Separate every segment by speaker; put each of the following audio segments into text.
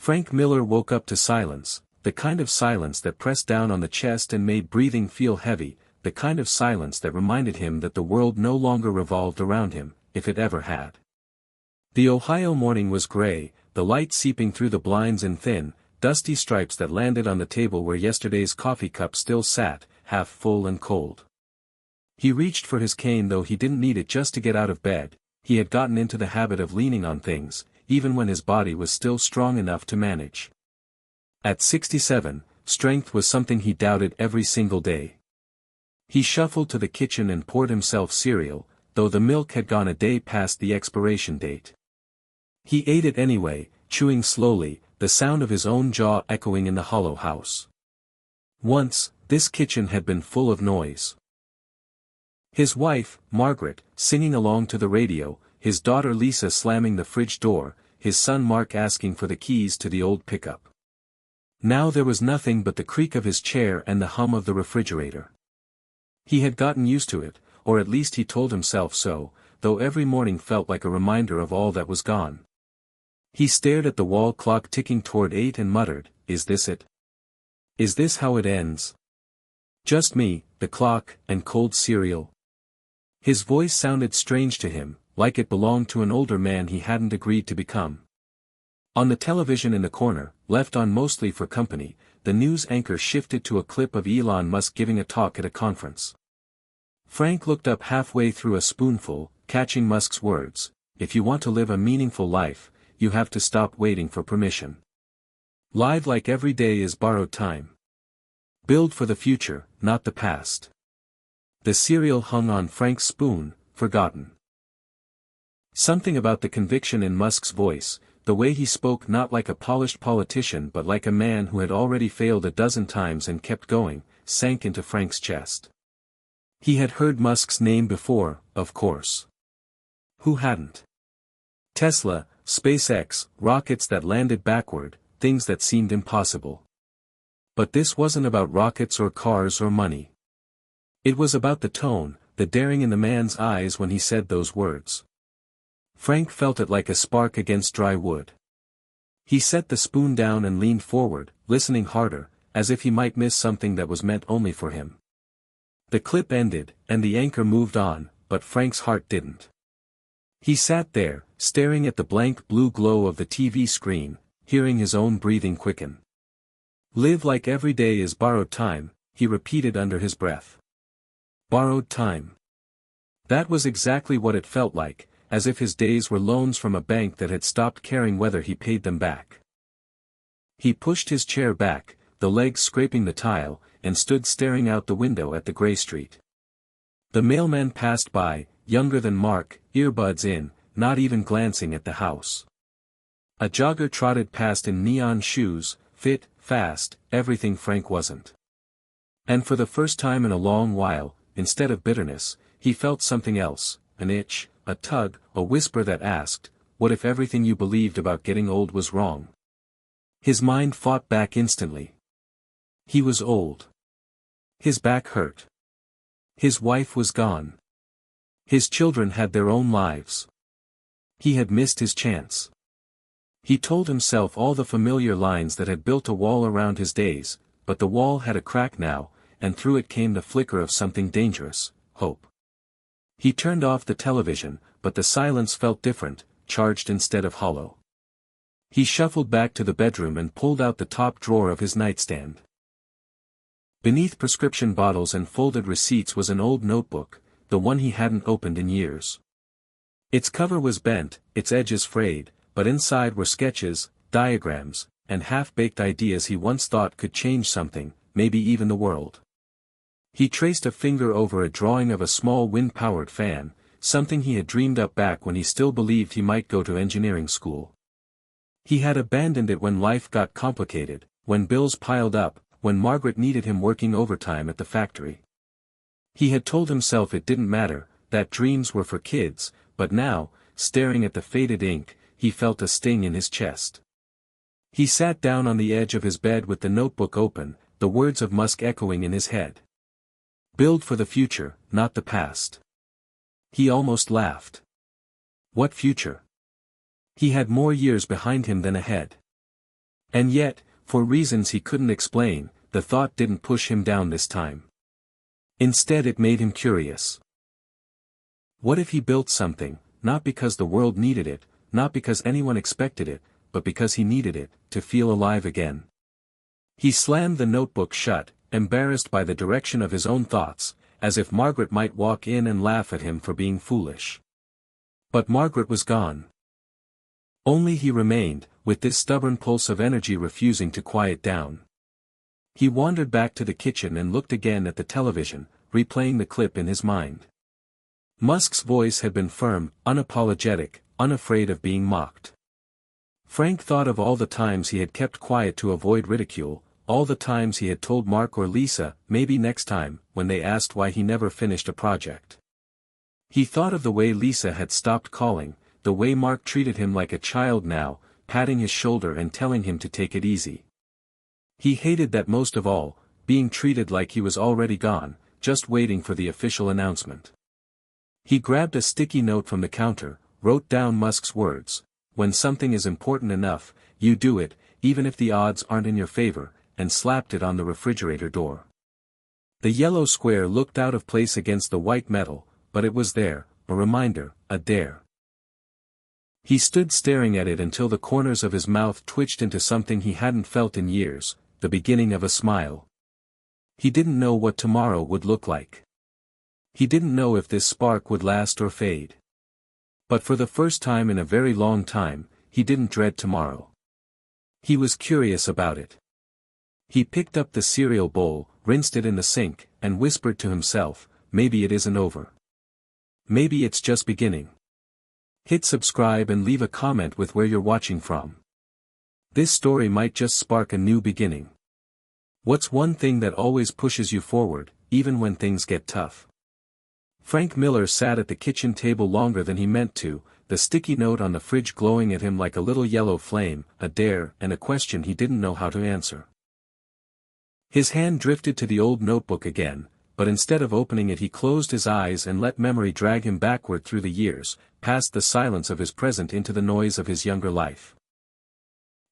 Speaker 1: Frank Miller woke up to silence, the kind of silence that pressed down on the chest and made breathing feel heavy, the kind of silence that reminded him that the world no longer revolved around him, if it ever had. The Ohio morning was gray, the light seeping through the blinds in thin, dusty stripes that landed on the table where yesterday's coffee cup still sat, half full and cold. He reached for his cane, though he didn't need it just to get out of bed. He had gotten into the habit of leaning on things, even when his body was still strong enough to manage. At 67, strength was something he doubted every single day. He shuffled to the kitchen and poured himself cereal, though the milk had gone a day past the expiration date. He ate it anyway, chewing slowly, the sound of his own jaw echoing in the hollow house. Once, this kitchen had been full of noise. His wife, Margaret, singing along to the radio, his daughter Lisa slamming the fridge door, his son Mark asking for the keys to the old pickup. Now there was nothing but the creak of his chair and the hum of the refrigerator. He had gotten used to it, or at least he told himself so, though every morning felt like a reminder of all that was gone. He stared at the wall clock ticking toward 8 and muttered, "Is this it? Is this how it ends? Just me, the clock, and cold cereal?" His voice sounded strange to him, like it belonged to an older man he hadn't agreed to become. On the television in the corner, left on mostly for company, the news anchor shifted to a clip of Elon Musk giving a talk at a conference. Frank looked up halfway through a spoonful, catching Musk's words, "If you want to live a meaningful life, you have to stop waiting for permission. Live like every day is borrowed time. Build for the future, not the past." The cereal hung on Frank's spoon, forgotten. Something about the conviction in Musk's voice, the way he spoke not like a polished politician but like a man who had already failed a dozen times and kept going, sank into Frank's chest. He had heard Musk's name before, of course. Who hadn't? Tesla, SpaceX, rockets that landed backward, things that seemed impossible. But this wasn't about rockets or cars or money. It was about the tone, the daring in the man's eyes when he said those words. Frank felt it like a spark against dry wood. He set the spoon down and leaned forward, listening harder, as if he might miss something that was meant only for him. The clip ended, and the anchor moved on, but Frank's heart didn't. He sat there, staring at the blank blue glow of the TV screen, hearing his own breathing quicken. "Live like every day is borrowed time," he repeated under his breath. Borrowed time. That was exactly what it felt like, as if his days were loans from a bank that had stopped caring whether he paid them back. He pushed his chair back, the legs scraping the tile, and stood staring out the window at the gray street. The mailman passed by, younger than Mark, earbuds in, not even glancing at the house. A jogger trotted past in neon shoes, fit, fast, everything Frank wasn't. And for the first time in a long while, instead of bitterness, he felt something else, an itch, a tug, a whisper that asked, "What if everything you believed about getting old was wrong?" His mind fought back instantly. He was old. His back hurt. His wife was gone. His children had their own lives. He had missed his chance. He told himself all the familiar lines that had built a wall around his days, but the wall had a crack now, and through it came the flicker of something dangerous, hope. He turned off the television, but the silence felt different, charged instead of hollow. He shuffled back to the bedroom and pulled out the top drawer of his nightstand. Beneath prescription bottles and folded receipts was an old notebook, the one he hadn't opened in years. Its cover was bent, its edges frayed, but inside were sketches, diagrams, and half-baked ideas he once thought could change something, maybe even the world. He traced a finger over a drawing of a small wind-powered fan, something he had dreamed up back when he still believed he might go to engineering school. He had abandoned it when life got complicated, when bills piled up, when Margaret needed him working overtime at the factory. He had told himself it didn't matter, that dreams were for kids, but now, staring at the faded ink, he felt a sting in his chest. He sat down on the edge of his bed with the notebook open, the words of Musk echoing in his head. Build for the future, not the past. He almost laughed. What future? He had more years behind him than ahead. And yet, for reasons he couldn't explain, the thought didn't push him down this time. Instead it made him curious. What if he built something, not because the world needed it, not because anyone expected it, but because he needed it, to feel alive again? He slammed the notebook shut, embarrassed by the direction of his own thoughts, as if Margaret might walk in and laugh at him for being foolish. But Margaret was gone. Only he remained, with this stubborn pulse of energy refusing to quiet down. He wandered back to the kitchen and looked again at the television, replaying the clip in his mind. Musk's voice had been firm, unapologetic, unafraid of being mocked. Frank thought of all the times he had kept quiet to avoid ridicule, all the times he had told Mark or Lisa, maybe next time, when they asked why he never finished a project. He thought of the way Lisa had stopped calling, the way Mark treated him like a child now, patting his shoulder and telling him to take it easy. He hated that most of all, being treated like he was already gone, just waiting for the official announcement. He grabbed a sticky note from the counter, wrote down Musk's words, "When something is important enough, you do it, even if the odds aren't in your favor," and slapped it on the refrigerator door. The yellow square looked out of place against the white metal, but it was there, a reminder, a dare. He stood staring at it until the corners of his mouth twitched into something he hadn't felt in years, the beginning of a smile. He didn't know what tomorrow would look like. He didn't know if this spark would last or fade. But for the first time in a very long time, he didn't dread tomorrow. He was curious about it. He picked up the cereal bowl, rinsed it in the sink, and whispered to himself, maybe it isn't over. Maybe it's just beginning. Hit subscribe and leave a comment with where you're watching from. This story might just spark a new beginning. What's one thing that always pushes you forward, even when things get tough? Frank Miller sat at the kitchen table longer than he meant to, the sticky note on the fridge glowing at him like a little yellow flame, a dare and a question he didn't know how to answer. His hand drifted to the old notebook again, but instead of opening it he closed his eyes and let memory drag him backward through the years, past the silence of his present into the noise of his younger life.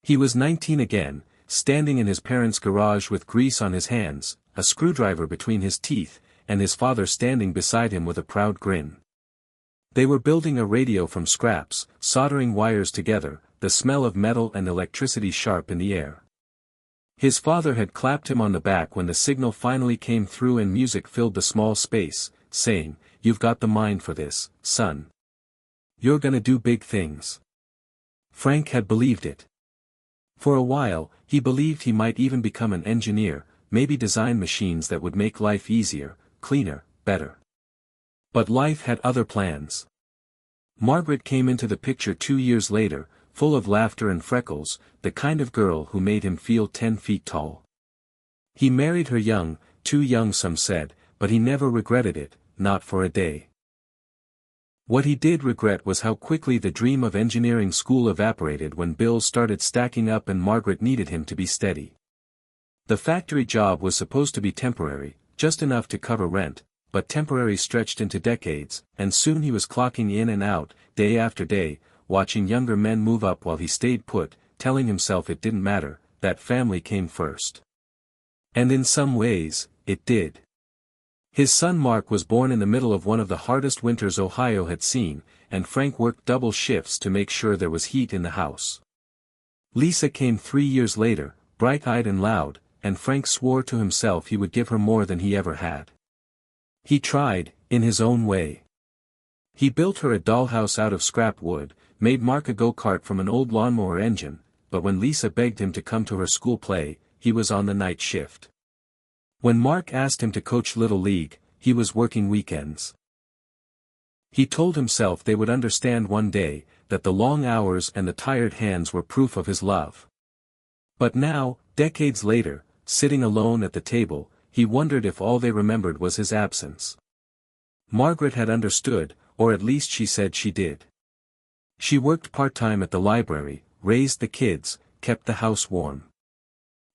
Speaker 1: He was 19 again, standing in his parents' garage with grease on his hands, a screwdriver between his teeth, and his father standing beside him with a proud grin. They were building a radio from scraps, soldering wires together, the smell of metal and electricity sharp in the air. His father had clapped him on the back when the signal finally came through and music filled the small space, saying, "You've got the mind for this, son. You're gonna do big things." Frank had believed it. For a while, he believed he might even become an engineer, maybe design machines that would make life easier, cleaner, better. But life had other plans. Margaret came into the picture 2 years later, full of laughter and freckles, the kind of girl who made him feel 10 feet tall. He married her young, too young some said, but he never regretted it, not for a day. What he did regret was how quickly the dream of engineering school evaporated when bills started stacking up and Margaret needed him to be steady. The factory job was supposed to be temporary, just enough to cover rent, but temporary stretched into decades, and soon he was clocking in and out, day after day, watching younger men move up while he stayed put, telling himself it didn't matter, that family came first. And in some ways, it did. His son Mark was born in the middle of one of the hardest winters Ohio had seen, and Frank worked double shifts to make sure there was heat in the house. Lisa came 3 years later, bright-eyed and loud, and Frank swore to himself he would give her more than he ever had. He tried, in his own way. He built her a dollhouse out of scrap wood, made Mark a go-kart from an old lawnmower engine, but when Lisa begged him to come to her school play, he was on the night shift. When Mark asked him to coach Little League, he was working weekends. He told himself they would understand one day, that the long hours and the tired hands were proof of his love. But now, decades later, sitting alone at the table, he wondered if all they remembered was his absence. Margaret had understood, or at least she said she did. She worked part-time at the library, raised the kids, kept the house warm.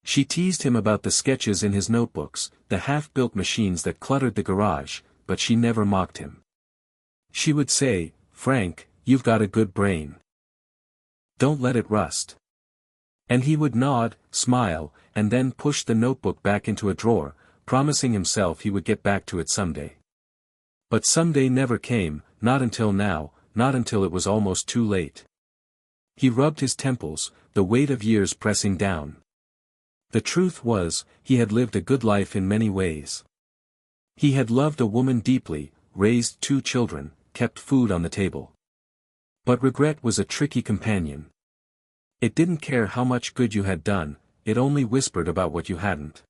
Speaker 1: She teased him about the sketches in his notebooks, the half-built machines that cluttered the garage, but she never mocked him. She would say, "Frank, you've got a good brain. Don't let it rust. And he would nod, smile, and then push the notebook back into a drawer, promising himself he would get back to it someday. But someday never came, not until now, not until it was almost too late. He rubbed his temples, the weight of years pressing down. The truth was, he had lived a good life in many ways. He had loved a woman deeply, raised 2 children, kept food on the table. But regret was a tricky companion. It didn't care how much good you had done, it only whispered about what you hadn't.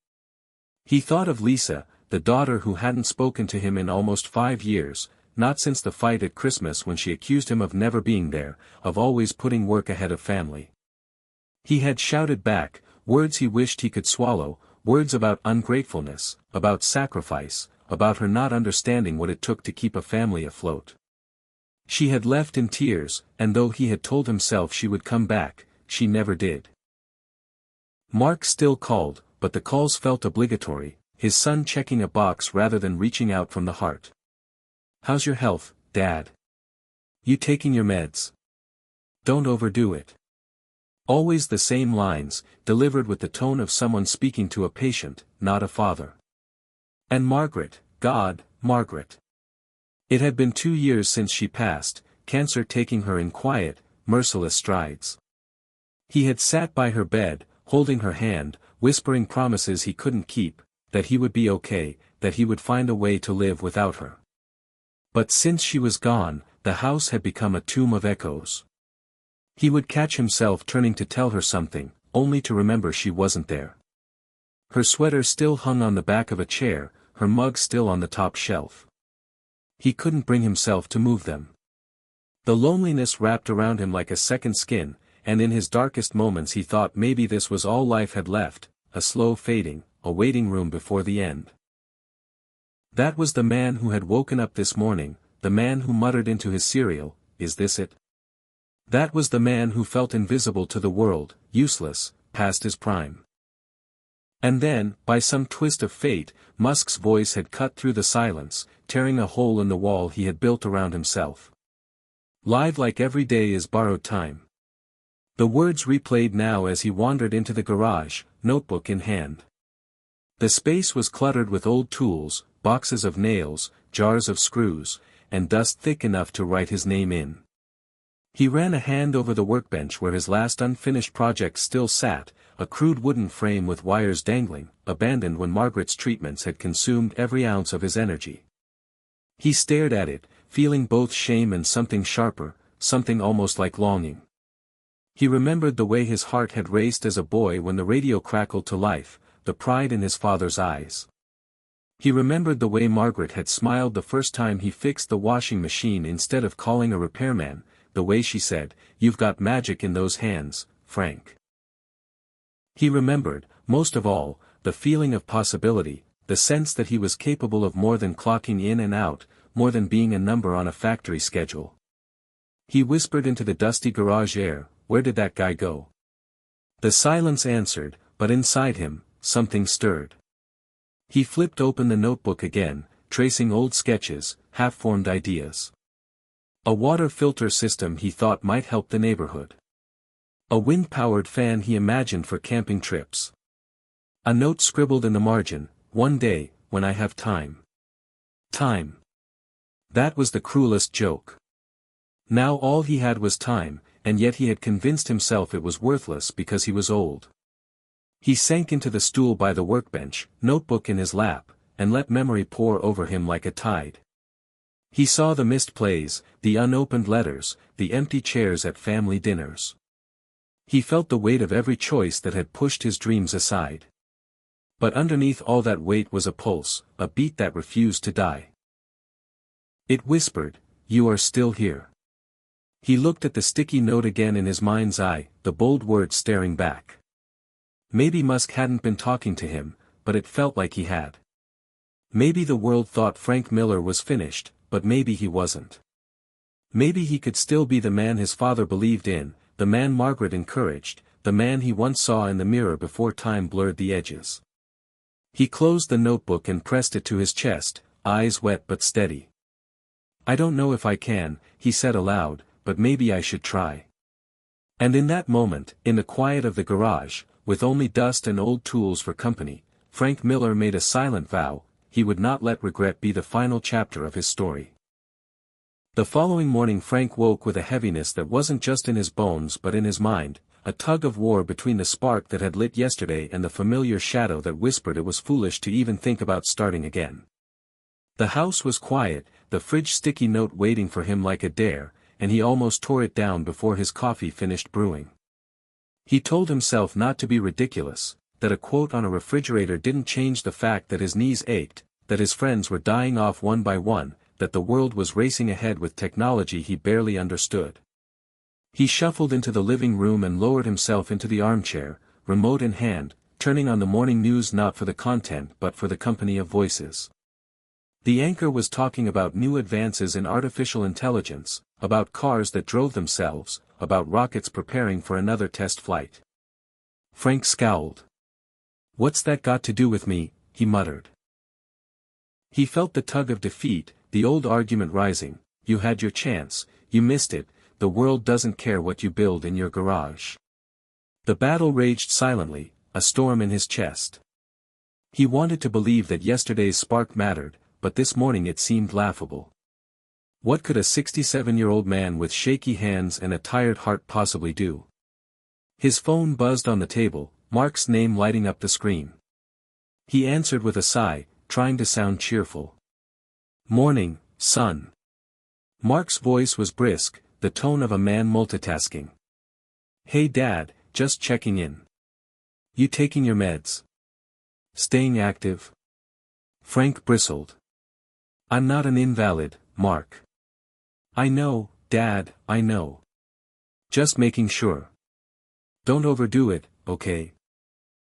Speaker 1: He thought of Lisa, the daughter who hadn't spoken to him in almost 5 years, not since the fight at Christmas when she accused him of never being there, of always putting work ahead of family. He had shouted back, words he wished he could swallow, words about ungratefulness, about sacrifice, about her not understanding what it took to keep a family afloat. She had left in tears, and though he had told himself she would come back, she never did. Mark still called, but the calls felt obligatory, his son checking a box rather than reaching out from the heart. "How's your health, Dad? You taking your meds? Don't overdo it." Always the same lines, delivered with the tone of someone speaking to a patient, not a father. And Margaret, God, Margaret. It had been 2 years since she passed, cancer taking her in quiet, merciless strides. He had sat by her bed, holding her hand, whispering promises he couldn't keep, that he would be okay, that he would find a way to live without her. But since she was gone, the house had become a tomb of echoes. He would catch himself turning to tell her something, only to remember she wasn't there. Her sweater still hung on the back of a chair, her mug still on the top shelf. He couldn't bring himself to move them. The loneliness wrapped around him like a second skin, and in his darkest moments he thought maybe this was all life had left, a slow fading, a waiting room before the end. That was the man who had woken up this morning, the man who muttered into his cereal, "Is this it?" That was the man who felt invisible to the world, useless, past his prime. And then, by some twist of fate, Musk's voice had cut through the silence, tearing a hole in the wall he had built around himself. "Live like every day is borrowed time." The words replayed now as he wandered into the garage, notebook in hand. The space was cluttered with old tools, boxes of nails, jars of screws, and dust thick enough to write his name in. He ran a hand over the workbench where his last unfinished project still sat, a crude wooden frame with wires dangling, abandoned when Margaret's treatments had consumed every ounce of his energy. He stared at it, feeling both shame and something sharper, something almost like longing. He remembered the way his heart had raced as a boy when the radio crackled to life, the pride in his father's eyes. He remembered the way Margaret had smiled the first time he fixed the washing machine instead of calling a repairman, the way she said, "You've got magic in those hands, Frank." He remembered, most of all, the feeling of possibility, the sense that he was capable of more than clocking in and out, more than being a number on a factory schedule. He whispered into the dusty garage air, "Where did that guy go?" The silence answered, but inside him, something stirred. He flipped open the notebook again, tracing old sketches, half-formed ideas. A water filter system he thought might help the neighborhood. A wind-powered fan he imagined for camping trips. A note scribbled in the margin, "One day, when I have time." Time. That was the cruelest joke. Now all he had was time, and yet he had convinced himself it was worthless because he was old. He sank into the stool by the workbench, notebook in his lap, and let memory pour over him like a tide. He saw the missed plays, the unopened letters, the empty chairs at family dinners. He felt the weight of every choice that had pushed his dreams aside. But underneath all that weight was a pulse, a beat that refused to die. It whispered, "You are still here." He looked at the sticky note again in his mind's eye, the bold words staring back. Maybe Musk hadn't been talking to him, but it felt like he had. Maybe the world thought Frank Miller was finished, but maybe he wasn't. Maybe he could still be the man his father believed in, the man Margaret encouraged, the man he once saw in the mirror before time blurred the edges. He closed the notebook and pressed it to his chest, eyes wet but steady. "I don't know if I can," he said aloud, "but maybe I should try." And in that moment, in the quiet of the garage, with only dust and old tools for company, Frank Miller made a silent vow: he would not let regret be the final chapter of his story. The following morning Frank woke with a heaviness that wasn't just in his bones but in his mind, a tug of war between the spark that had lit yesterday and the familiar shadow that whispered it was foolish to even think about starting again. The house was quiet, the fridge sticky note waiting for him like a dare, and he almost tore it down before his coffee finished brewing. He told himself not to be ridiculous, that a quote on a refrigerator didn't change the fact that his knees ached, that his friends were dying off one by one, that the world was racing ahead with technology he barely understood. He shuffled into the living room and lowered himself into the armchair, remote in hand, turning on the morning news not for the content but for the company of voices. The anchor was talking about new advances in artificial intelligence, about cars that drove themselves, about rockets preparing for another test flight. Frank scowled. "What's that got to do with me?" he muttered. He felt the tug of defeat, the old argument rising: you had your chance, you missed it, the world doesn't care what you build in your garage. The battle raged silently, a storm in his chest. He wanted to believe that yesterday's spark mattered, but this morning it seemed laughable. What could a 67-year-old man with shaky hands and a tired heart possibly do? His phone buzzed on the table, Mark's name lighting up the screen. He answered with a sigh, trying to sound cheerful. "Morning, son." Mark's voice was brisk, the tone of a man multitasking. "Hey Dad, just checking in. You taking your meds? Staying active?" Frank bristled. "I'm not an invalid, Mark." "I know, Dad, I know. Just making sure. Don't overdo it, okay?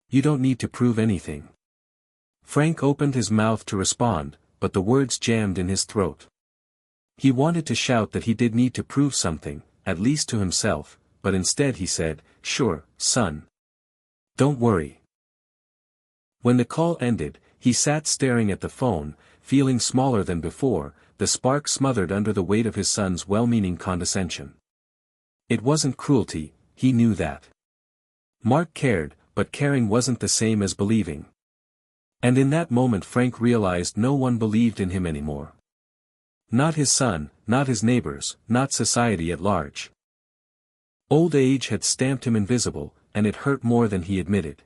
Speaker 1: You don't need to prove anything." Frank opened his mouth to respond, but the words jammed in his throat. He wanted to shout that he did need to prove something, at least to himself, but instead he said, "Sure, son. Don't worry." When the call ended, he sat staring at the phone, feeling smaller than before, the spark smothered under the weight of his son's well-meaning condescension. It wasn't cruelty, he knew that. Mark cared, but caring wasn't the same as believing. And in that moment Frank realized no one believed in him anymore. Not his son, not his neighbors, not society at large. Old age had stamped him invisible, and it hurt more than he admitted.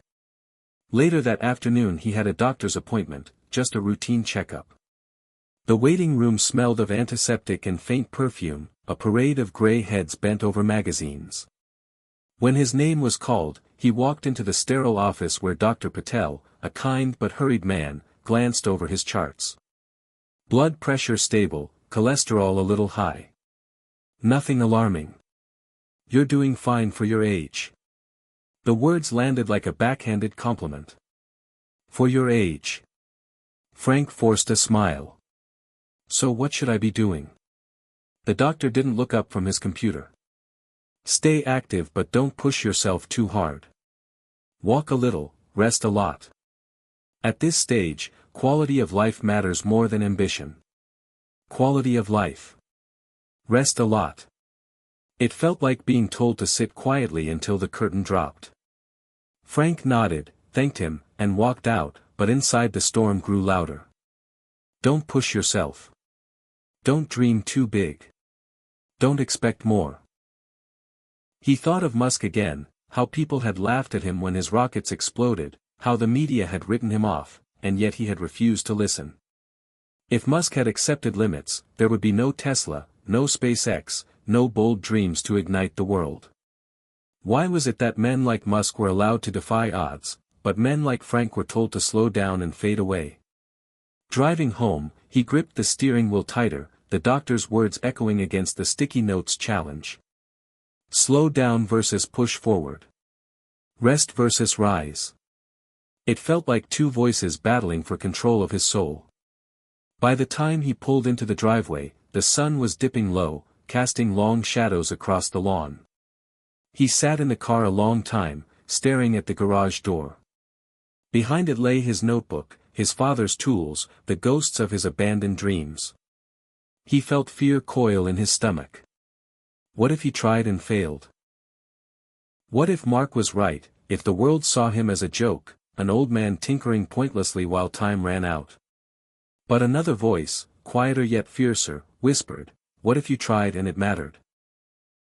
Speaker 1: Later that afternoon he had a doctor's appointment, just a routine checkup. The waiting room smelled of antiseptic and faint perfume, a parade of gray heads bent over magazines. When his name was called, he walked into the sterile office where Dr. Patel, a kind but hurried man, glanced over his charts. Blood pressure stable, cholesterol a little high. Nothing alarming. You're doing fine for your age. The words landed like a backhanded compliment. For your age. Frank forced a smile. So what should I be doing? The doctor didn't look up from his computer. Stay active but don't push yourself too hard. Walk a little, rest a lot. At this stage, quality of life matters more than ambition. Quality of life. Rest a lot. It felt like being told to sit quietly until the curtain dropped. Frank nodded, thanked him, and walked out, but inside the storm grew louder. Don't push yourself. Don't dream too big. Don't expect more. He thought of Musk again, how people had laughed at him when his rockets exploded, how the media had written him off, and yet he had refused to listen. If Musk had accepted limits, there would be no Tesla, no SpaceX, no bold dreams to ignite the world. Why was it that men like Musk were allowed to defy odds, but men like Frank were told to slow down and fade away? Driving home, he gripped the steering wheel tighter, the doctor's words echoing against the sticky notes challenge. Slow down versus push forward. Rest versus rise. It felt like two voices battling for control of his soul. By the time he pulled into the driveway, the sun was dipping low, casting long shadows across the lawn. He sat in the car a long time, staring at the garage door. Behind it lay his notebook, his father's tools, the ghosts of his abandoned dreams. He felt fear coil in his stomach. What if he tried and failed? What if Mark was right, if the world saw him as a joke, an old man tinkering pointlessly while time ran out? But another voice, quieter yet fiercer, whispered, what if you tried and it mattered?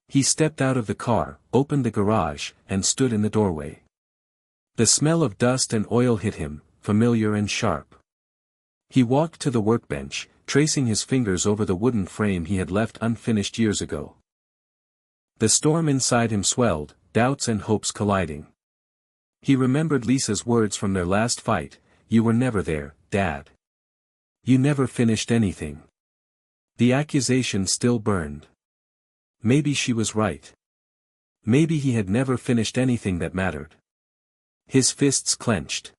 Speaker 1: He stepped out of the car, opened the garage, and stood in the doorway. The smell of dust and oil hit him, familiar and sharp. He walked to the workbench, tracing his fingers over the wooden frame he had left unfinished years ago. The storm inside him swelled, doubts and hopes colliding. He remembered Lisa's words from their last fight, "You were never there, Dad. You never finished anything." The accusation still burned. Maybe she was right. Maybe he had never finished anything that mattered. His fists clenched.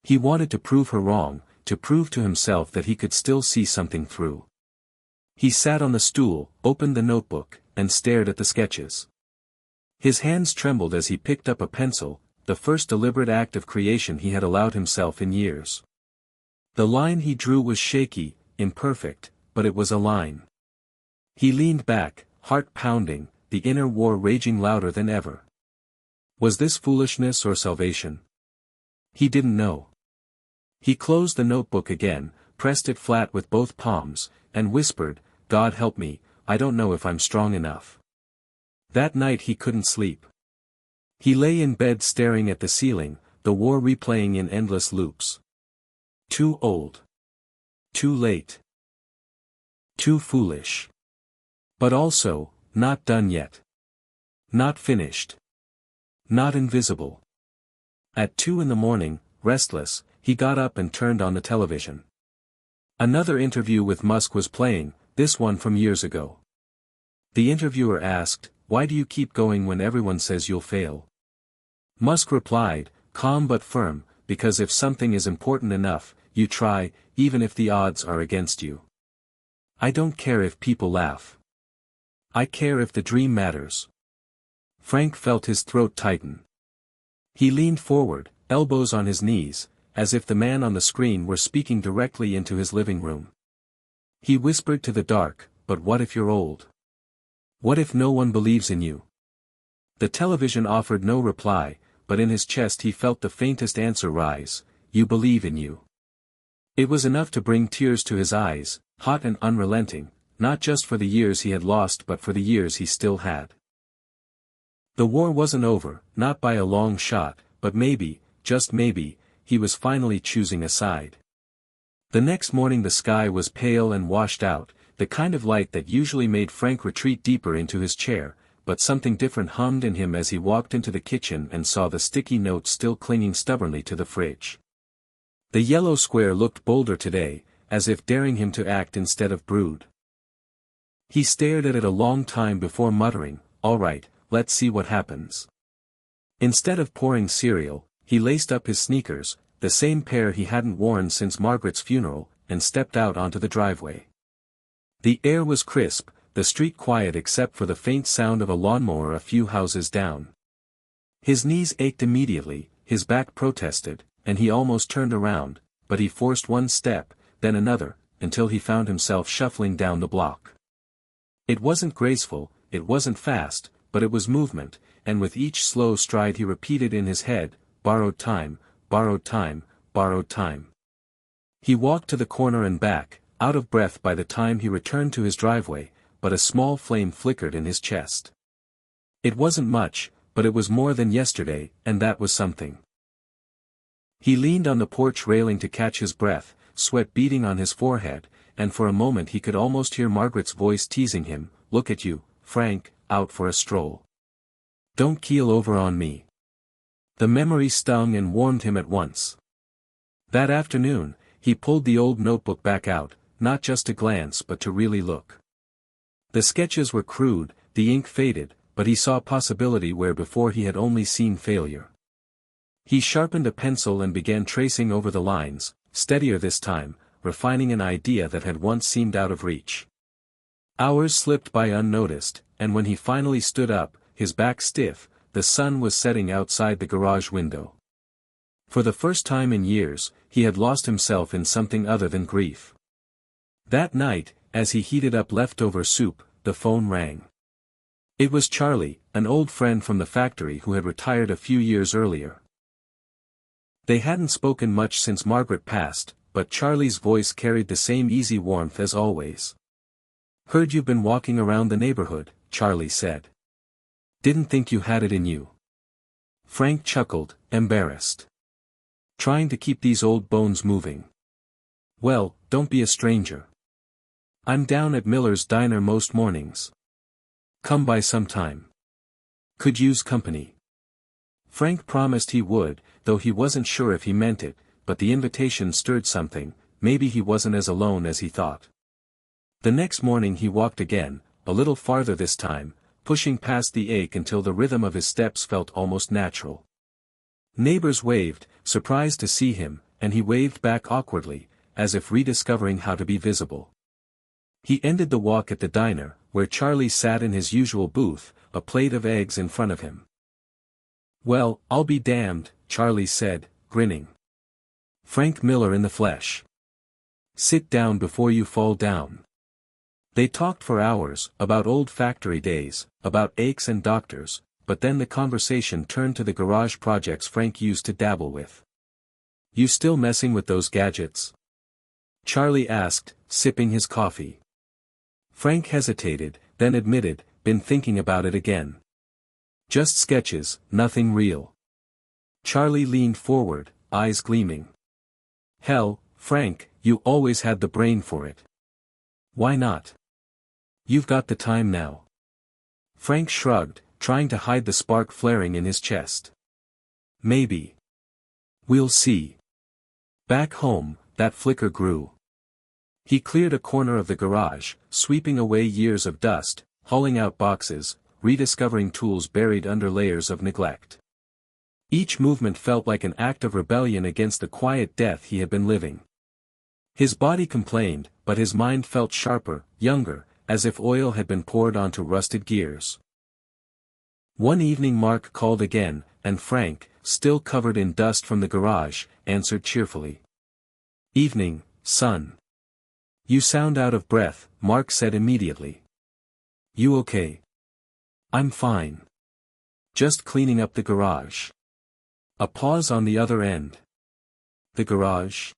Speaker 1: He wanted to prove her wrong, to prove to himself that he could still see something through. He sat on the stool, opened the notebook, and stared at the sketches. His hands trembled as he picked up a pencil, the first deliberate act of creation he had allowed himself in years. The line he drew was shaky, imperfect, but it was a line. He leaned back, heart pounding, the inner war raging louder than ever. Was this foolishness or salvation? He didn't know. He closed the notebook again, pressed it flat with both palms, and whispered, God help me, I don't know if I'm strong enough. That night he couldn't sleep. He lay in bed staring at the ceiling, the war replaying in endless loops. Too old. Too late. Too foolish. But also, not done yet. Not finished. Not invisible. At 2 a.m, restless, he got up and turned on the television. Another interview with Musk was playing, this one from years ago. The interviewer asked, why do you keep going when everyone says you'll fail? Musk replied, calm but firm, because if something is important enough, you try, even if the odds are against you. I don't care if people laugh. I care if the dream matters. Frank felt his throat tighten. He leaned forward, elbows on his knees, as if the man on the screen were speaking directly into his living room. He whispered to the dark, but what if you're old? What if no one believes in you? The television offered no reply, but in his chest he felt the faintest answer rise, you believe in you. It was enough to bring tears to his eyes, hot and unrelenting, not just for the years he had lost but for the years he still had. The war wasn't over, not by a long shot, but maybe, just maybe, he was finally choosing a side. The next morning the sky was pale and washed out, the kind of light that usually made Frank retreat deeper into his chair, but something different hummed in him as he walked into the kitchen and saw the sticky note still clinging stubbornly to the fridge. The yellow square looked bolder today, as if daring him to act instead of brood. He stared at it a long time before muttering, all right, let's see what happens. Instead of pouring cereal, he laced up his sneakers, the same pair he hadn't worn since Margaret's funeral, and stepped out onto the driveway. The air was crisp, the street quiet except for the faint sound of a lawnmower a few houses down. His knees ached immediately, his back protested, and he almost turned around, but he forced one step, then another, until he found himself shuffling down the block. It wasn't graceful, it wasn't fast, but it was movement, and with each slow stride he repeated in his head, borrowed time, borrowed time, borrowed time. He walked to the corner and back, out of breath by the time he returned to his driveway, but a small flame flickered in his chest. It wasn't much, but it was more than yesterday, and that was something. He leaned on the porch railing to catch his breath, sweat beading on his forehead, and for a moment he could almost hear Margaret's voice teasing him, look at you, Frank, out for a stroll. Don't keel over on me. The memory stung and warmed him at once. That afternoon, he pulled the old notebook back out, not just to glance but to really look. The sketches were crude, the ink faded, but he saw possibility where before he had only seen failure. He sharpened a pencil and began tracing over the lines, steadier this time, refining an idea that had once seemed out of reach. Hours slipped by unnoticed, and when he finally stood up, his back stiff, the sun was setting outside the garage window. For the first time in years, he had lost himself in something other than grief. That night, as he heated up leftover soup, the phone rang. It was Charlie, an old friend from the factory who had retired a few years earlier. They hadn't spoken much since Margaret passed, but Charlie's voice carried the same easy warmth as always. "Heard you've been walking around the neighborhood," Charlie said. "Didn't think you had it in you." Frank chuckled, embarrassed. "Trying to keep these old bones moving." "Well, don't be a stranger. I'm down at Miller's Diner most mornings. Come by sometime. Could use company." Frank promised he would, though he wasn't sure if he meant it, but the invitation stirred something. Maybe he wasn't as alone as he thought. The next morning he walked again, a little farther this time, pushing past the ache until the rhythm of his steps felt almost natural. Neighbors waved, surprised to see him, and he waved back awkwardly, as if rediscovering how to be visible. He ended the walk at the diner, where Charlie sat in his usual booth, a plate of eggs in front of him. "Well, I'll be damned," Charlie said, grinning. "Frank Miller in the flesh. Sit down before you fall down." They talked for hours, about old factory days, about aches and doctors, but then the conversation turned to the garage projects Frank used to dabble with. "You still messing with those gadgets?" Charlie asked, sipping his coffee. Frank hesitated, then admitted, "Been thinking about it again. Just sketches, nothing real." Charlie leaned forward, eyes gleaming. "Hell, Frank, you always had the brain for it. Why not? You've got the time now." Frank shrugged, trying to hide the spark flaring in his chest. "Maybe. We'll see." Back home, that flicker grew. He cleared a corner of the garage, sweeping away years of dust, hauling out boxes, rediscovering tools buried under layers of neglect. Each movement felt like an act of rebellion against the quiet death he had been living. His body complained, but his mind felt sharper, younger, as if oil had been poured onto rusted gears. One evening Mark called again, and Frank, still covered in dust from the garage, answered cheerfully. "Evening, son. You sound out of breath," Mark said immediately. "You okay?" "I'm fine. Just cleaning up the garage." A pause on the other end. "The garage?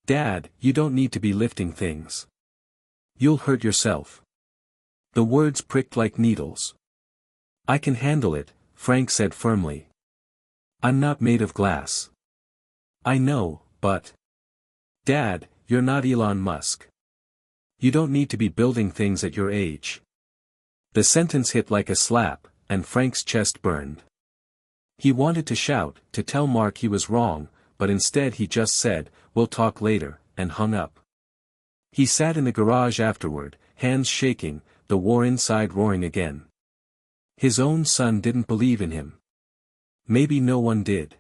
Speaker 1: Dad, you don't need to be lifting things. You'll hurt yourself." The words pricked like needles. "I can handle it," Frank said firmly. "I'm not made of glass." "I know, but... Dad, you're not Elon Musk. You don't need to be building things at your age." The sentence hit like a slap, and Frank's chest burned. He wanted to shout, to tell Mark he was wrong, but instead he just said, "We'll talk later," and hung up. He sat in the garage afterward, hands shaking, the war inside roaring again. His own son didn't believe in him. Maybe no one did.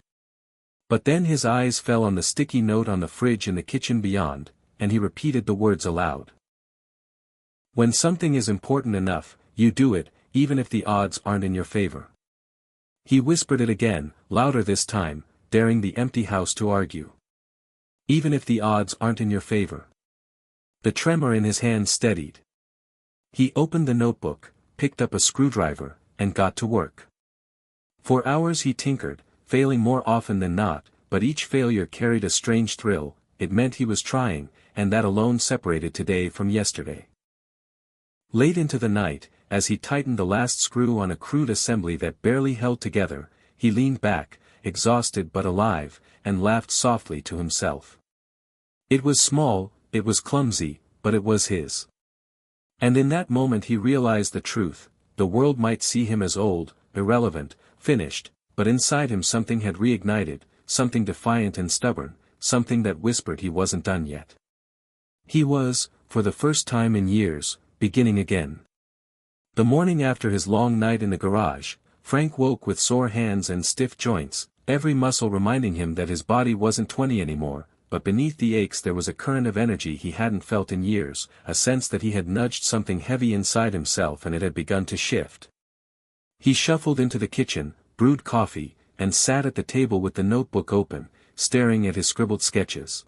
Speaker 1: But then his eyes fell on the sticky note on the fridge in the kitchen beyond, and he repeated the words aloud. "When something is important enough, you do it, even if the odds aren't in your favor." He whispered it again, louder this time, daring the empty house to argue. "Even if the odds aren't in your favor." The tremor in his hand steadied. He opened the notebook, picked up a screwdriver, and got to work. For hours he tinkered, failing more often than not, but each failure carried a strange thrill. It meant he was trying, and that alone separated today from yesterday. Late into the night, as he tightened the last screw on a crude assembly that barely held together, he leaned back, exhausted but alive, and laughed softly to himself. It was small, it was clumsy, but it was his. And in that moment he realized the truth. The world might see him as old, irrelevant, finished, but inside him something had reignited, something defiant and stubborn, something that whispered he wasn't done yet. He was, for the first time in years, beginning again. The morning after his long night in the garage, Frank woke with sore hands and stiff joints, every muscle reminding him that his body wasn't 20 anymore, but beneath the aches there was a current of energy he hadn't felt in years, a sense that he had nudged something heavy inside himself and it had begun to shift. He shuffled into the kitchen, brewed coffee, and sat at the table with the notebook open, staring at his scribbled sketches.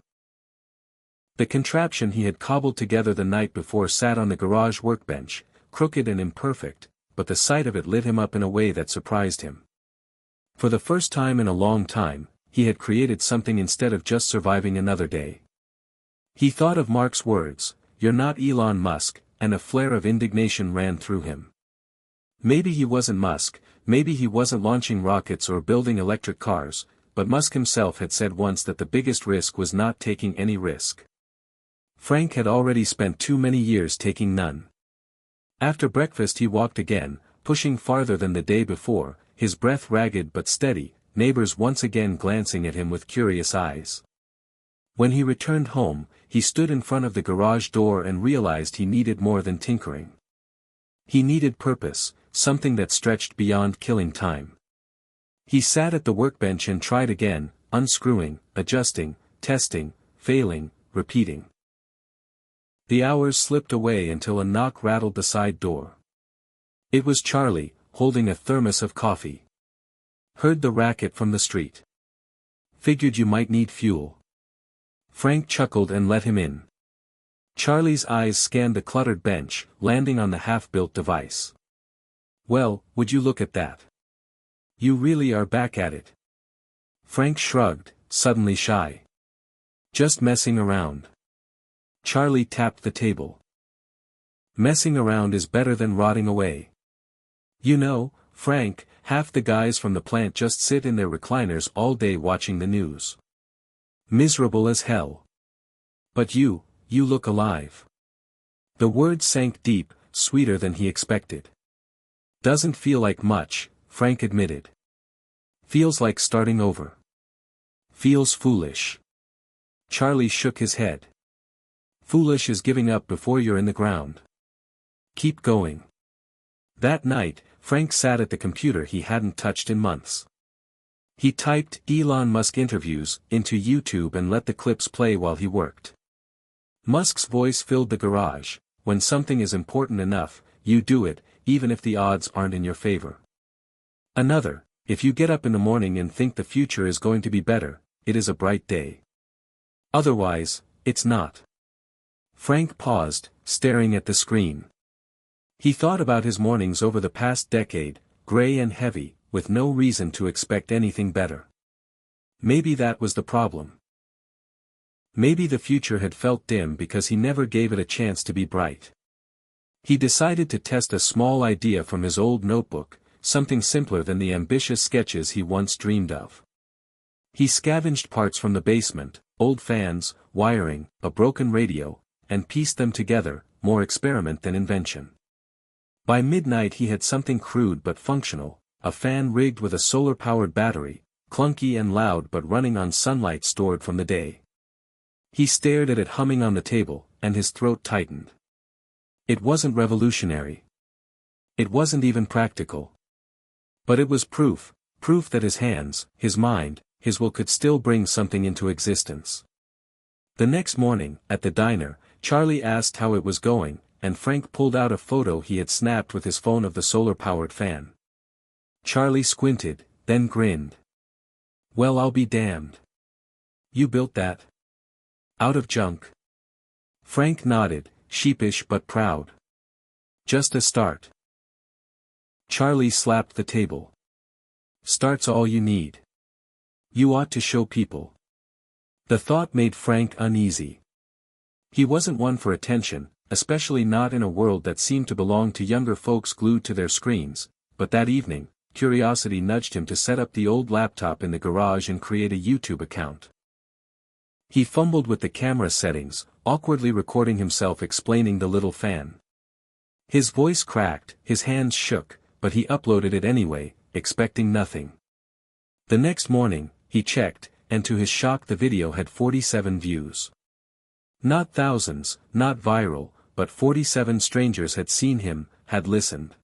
Speaker 1: The contraption he had cobbled together the night before sat on the garage workbench, crooked and imperfect, but the sight of it lit him up in a way that surprised him. For the first time in a long time, he had created something instead of just surviving another day. He thought of Mark's words, "You're not Elon Musk," and a flare of indignation ran through him. Maybe he wasn't Musk, maybe he wasn't launching rockets or building electric cars, but Musk himself had said once that the biggest risk was not taking any risk. Frank had already spent too many years taking none. After breakfast he walked again, pushing farther than the day before, his breath ragged but steady, neighbors once again glancing at him with curious eyes. When he returned home, he stood in front of the garage door and realized he needed more than tinkering. He needed purpose, something that stretched beyond killing time. He sat at the workbench and tried again, unscrewing, adjusting, testing, failing, repeating. The hours slipped away until a knock rattled the side door. It was Charlie, holding a thermos of coffee. "Heard the racket from the street. Figured you might need fuel." Frank chuckled and let him in. Charlie's eyes scanned the cluttered bench, landing on the half-built device. "Well, would you look at that? You really are back at it." Frank shrugged, suddenly shy. "Just messing around." Charlie tapped the table. "Messing around is better than rotting away. You know, Frank, half the guys from the plant just sit in their recliners all day watching the news. Miserable as hell. But you look alive." The words sank deep, sweeter than he expected. "Doesn't feel like much," Frank admitted. "Feels like starting over. Feels foolish." Charlie shook his head. "Foolish is giving up before you're in the ground. Keep going." That night, Frank sat at the computer he hadn't touched in months. He typed Elon Musk interviews into YouTube and let the clips play while he worked. Musk's voice filled the garage. "When something is important enough, you do it, even if the odds aren't in your favor." Another, "If you get up in the morning and think the future is going to be better, it is a bright day. Otherwise, it's not." Frank paused, staring at the screen. He thought about his mornings over the past decade, gray and heavy, with no reason to expect anything better. Maybe that was the problem. Maybe the future had felt dim because he never gave it a chance to be bright. He decided to test a small idea from his old notebook, something simpler than the ambitious sketches he once dreamed of. He scavenged parts from the basement, old fans, wiring, a broken radio, and pieced them together, more experiment than invention. By midnight he had something crude but functional, a fan rigged with a solar-powered battery, clunky and loud but running on sunlight stored from the day. He stared at it humming on the table, and his throat tightened. It wasn't revolutionary. It wasn't even practical. But it was proof that his hands, his mind, his will could still bring something into existence. The next morning, at the diner, Charlie asked how it was going, and Frank pulled out a photo he had snapped with his phone of the solar-powered fan. Charlie squinted, then grinned. "Well, I'll be damned. You built that? Out of junk?" Frank nodded, sheepish but proud. "Just a start." Charlie slapped the table. "Start's all you need. You ought to show people." The thought made Frank uneasy. He wasn't one for attention, especially not in a world that seemed to belong to younger folks glued to their screens, but that evening, curiosity nudged him to set up the old laptop in the garage and create a YouTube account. He fumbled with the camera settings, awkwardly recording himself explaining the little fan. His voice cracked, his hands shook, but he uploaded it anyway, expecting nothing. The next morning, he checked, and to his shock the video had 47 views. Not thousands, not viral, but 47 strangers had seen him, had listened.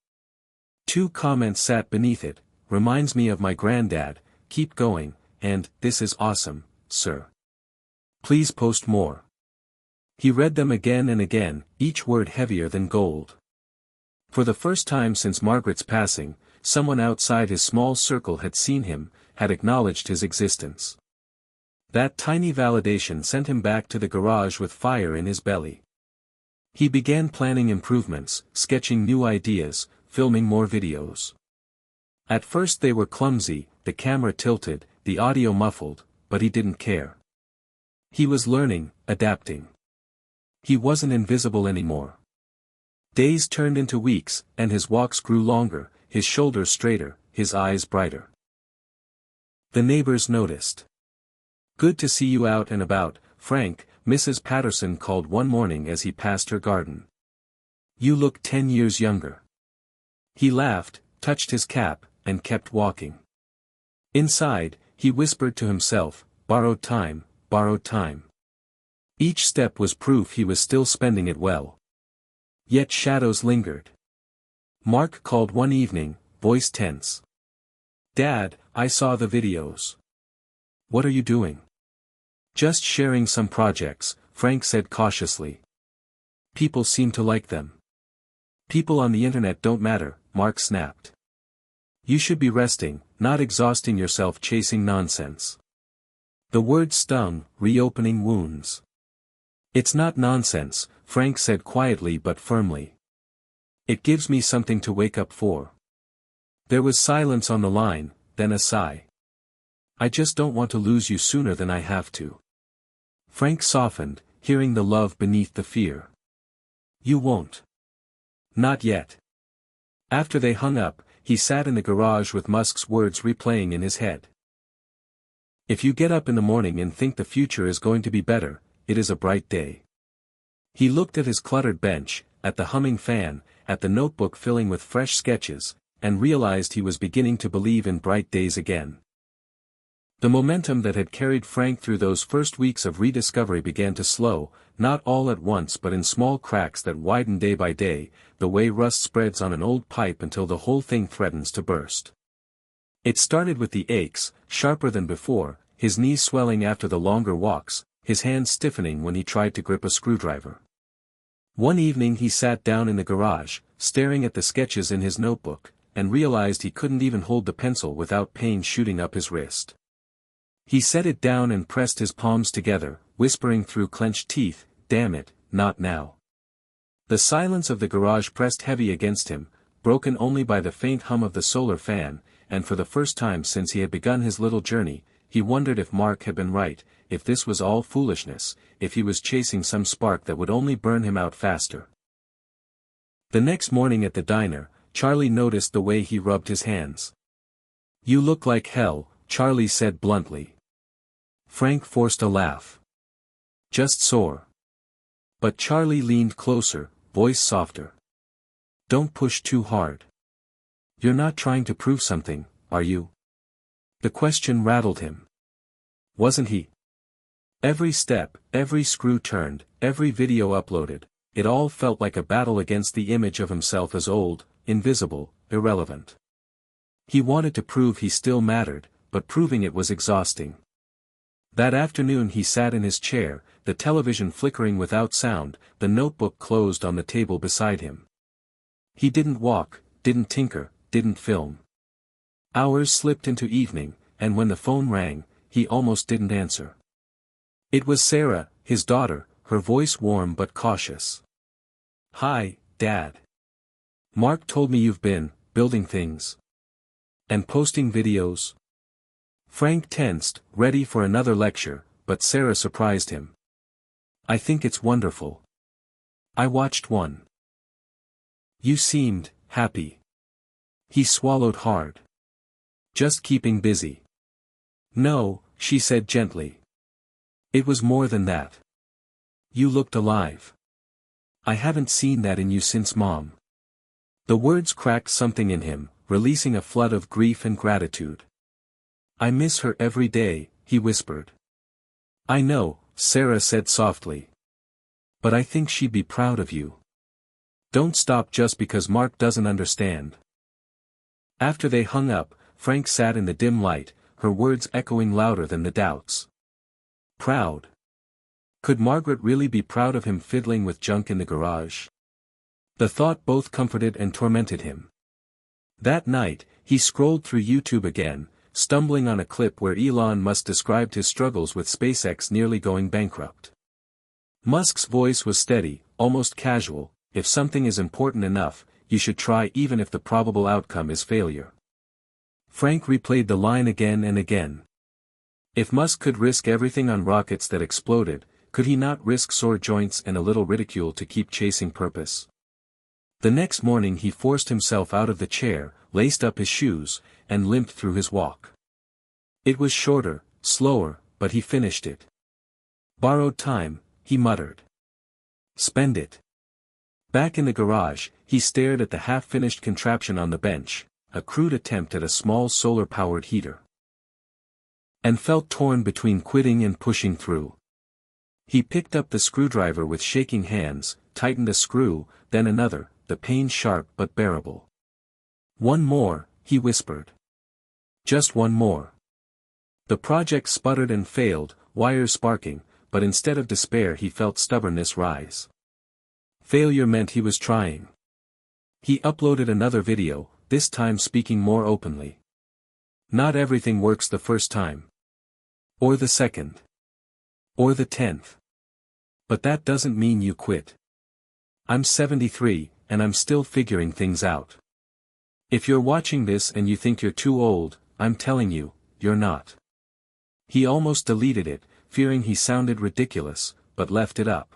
Speaker 1: 2 comments sat beneath it: "Reminds me of my granddad, keep going," and "This is awesome, sir. Please post more." He read them again and again, each word heavier than gold. For the first time since Margaret's passing, someone outside his small circle had seen him, had acknowledged his existence. That tiny validation sent him back to the garage with fire in his belly. He began planning improvements, sketching new ideas, filming more videos. At first they were clumsy, the camera tilted, the audio muffled, but he didn't care. He was learning, adapting. He wasn't invisible anymore. Days turned into weeks, and his walks grew longer, his shoulders straighter, his eyes brighter. The neighbors noticed. "Good to see you out and about, Frank," Mrs. Patterson called one morning as he passed her garden. "You look 10 years younger." He laughed, touched his cap, and kept walking. Inside, he whispered to himself, "Borrowed time, borrowed time." Each step was proof he was still spending it well. Yet shadows lingered. Mark called one evening, voice tense. "Dad, I saw the videos." "What are you doing?" "Just sharing some projects," Frank said cautiously. "People seem to like them." "People on the internet don't matter," Mark snapped. "You should be resting, not exhausting yourself chasing nonsense." The word stung, reopening wounds. "It's not nonsense," Frank said quietly but firmly. "It gives me something to wake up for." There was silence on the line, then a sigh. "I just don't want to lose you sooner than I have to." Frank softened, hearing the love beneath the fear. "You won't." "Not yet." After they hung up, he sat in the garage with Musk's words replaying in his head. "If you get up in the morning and think the future is going to be better, it is a bright day." He looked at his cluttered bench, at the humming fan, at the notebook filling with fresh sketches, and realized he was beginning to believe in bright days again. The momentum that had carried Frank through those first weeks of rediscovery began to slow, not all at once but in small cracks that widened day by day, the way rust spreads on an old pipe until the whole thing threatens to burst. It started with the aches, sharper than before, his knees swelling after the longer walks, his hands stiffening when he tried to grip a screwdriver. One evening he sat down in the garage, staring at the sketches in his notebook, and realized he couldn't even hold the pencil without pain shooting up his wrist. He set it down and pressed his palms together, whispering through clenched teeth, "Damn it, not now." The silence of the garage pressed heavy against him, broken only by the faint hum of the solar fan, and for the first time since he had begun his little journey, he wondered if Mark had been right, if this was all foolishness, if he was chasing some spark that would only burn him out faster. The next morning at the diner, Charlie noticed the way he rubbed his hands. "You look like hell," Charlie said bluntly. Frank forced a laugh. "Just sore." But Charlie leaned closer, voice softer. "Don't push too hard. You're not trying to prove something, are you?" The question rattled him. Wasn't he? Every step, every screw turned, every video uploaded, it all felt like a battle against the image of himself as old, invisible, irrelevant. He wanted to prove he still mattered, but proving it was exhausting. That afternoon he sat in his chair, the television flickering without sound, the notebook closed on the table beside him. He didn't walk, didn't tinker, didn't film. Hours slipped into evening, and when the phone rang, he almost didn't answer. It was Sarah, his daughter, her voice warm but cautious. "Hi, Dad. Mark told me you've been building things. And posting videos." Frank tensed, ready for another lecture, but Sarah surprised him. "I think it's wonderful. I watched one. You seemed happy." He swallowed hard. "Just keeping busy." "No," she said gently. "It was more than that. You looked alive. I haven't seen that in you since Mom." The words cracked something in him, releasing a flood of grief and gratitude. "I miss her every day," he whispered. "I know," Sarah said softly. "But I think she'd be proud of you. Don't stop just because Mark doesn't understand." After they hung up, Frank sat in the dim light, her words echoing louder than the doubts. Proud. Could Margaret really be proud of him fiddling with junk in the garage? The thought both comforted and tormented him. That night, he scrolled through YouTube again, stumbling on a clip where Elon Musk described his struggles with SpaceX nearly going bankrupt. Musk's voice was steady, almost casual. "If something is important enough, you should try even if the probable outcome is failure. Frank replayed the line again and again. If Musk could risk everything on rockets that exploded, could he not risk sore joints and a little ridicule to keep chasing purpose? The next morning he forced himself out of the chair, laced up his shoes, and limped through his walk. It was shorter, slower, but he finished it. Borrowed time, he muttered. Spend it. Back in the garage, he stared at the half-finished contraption on the bench, a crude attempt at a small solar-powered heater. And felt torn between quitting and pushing through. He picked up the screwdriver with shaking hands, tightened a screw, then another, the pain sharp but bearable. One more, he whispered. Just one more. The project sputtered and failed, wires sparking, but instead of despair he felt stubbornness rise. Failure meant he was trying. He uploaded another video, this time speaking more openly. Not everything works the first time. Or the second. Or the 10th. But that doesn't mean you quit. I'm 73, and I'm still figuring things out. If you're watching this and you think you're too old, I'm telling you, you're not. He almost deleted it, fearing he sounded ridiculous, but left it up.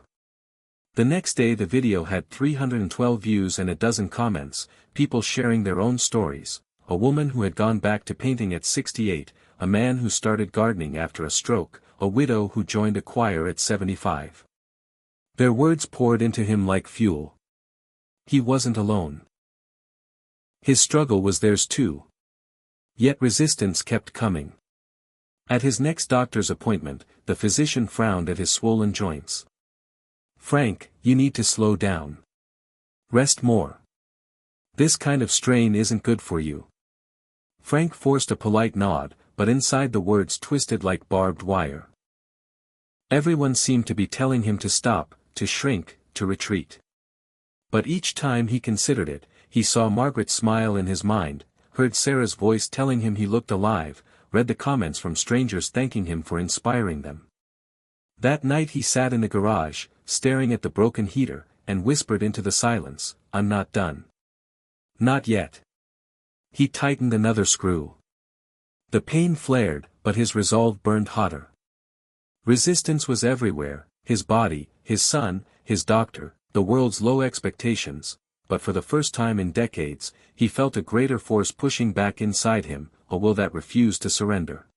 Speaker 1: The next day the video had 312 views and a dozen comments, people sharing their own stories, a woman who had gone back to painting at 68, a man who started gardening after a stroke, a widow who joined a choir at 75. Their words poured into him like fuel. He wasn't alone. His struggle was theirs too. Yet resistance kept coming. At his next doctor's appointment, the physician frowned at his swollen joints. Frank, you need to slow down. Rest more. This kind of strain isn't good for you. Frank forced a polite nod, but inside the words twisted like barbed wire. Everyone seemed to be telling him to stop, to shrink, to retreat. But each time he considered it, he saw Margaret smile in his mind, heard Sarah's voice telling him he looked alive, read the comments from strangers thanking him for inspiring them. That night he sat in the garage, staring at the broken heater, and whispered into the silence, I'm not done. Not yet. He tightened another screw. The pain flared, but his resolve burned hotter. Resistance was everywhere, his body, his son, his doctor, the world's low expectations, but for the first time in decades, he felt a greater force pushing back inside him, a will that refused to surrender.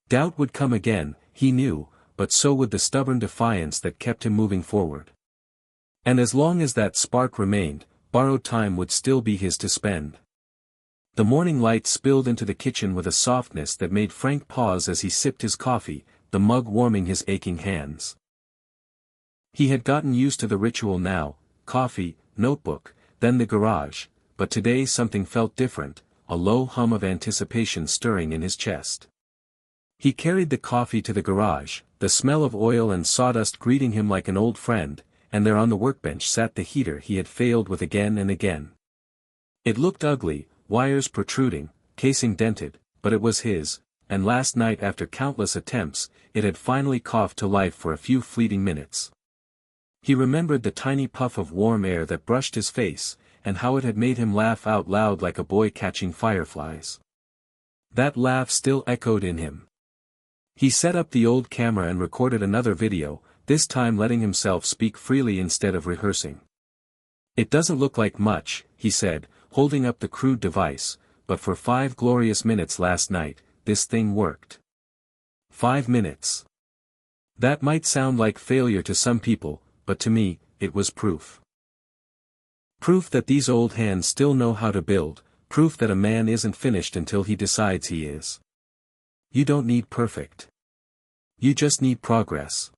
Speaker 1: Doubt would come again, he knew, but so would the stubborn defiance that kept him moving forward. And as long as that spark remained, borrowed time would still be his to spend. The morning light spilled into the kitchen with a softness that made Frank pause as he sipped his coffee, the mug warming his aching hands. He had gotten used to the ritual now, coffee, notebook, then the garage, but today something felt different, a low hum of anticipation stirring in his chest. He carried the coffee to the garage, the smell of oil and sawdust greeting him like an old friend, and there on the workbench sat the heater he had failed with again and again. It looked ugly, wires protruding, casing dented, but it was his, and last night after countless attempts, it had finally coughed to life for a few fleeting minutes. He remembered the tiny puff of warm air that brushed his face, and how it had made him laugh out loud like a boy catching fireflies. That laugh still echoed in him. He set up the old camera and recorded another video, this time letting himself speak freely instead of rehearsing. It doesn't look like much, he said, holding up the crude device, but for 5 glorious minutes last night, this thing worked. 5 minutes. That might sound like failure to some people, but to me, it was proof. Proof that these old hands still know how to build, proof that a man isn't finished until he decides he is. You don't need perfect. You just need progress.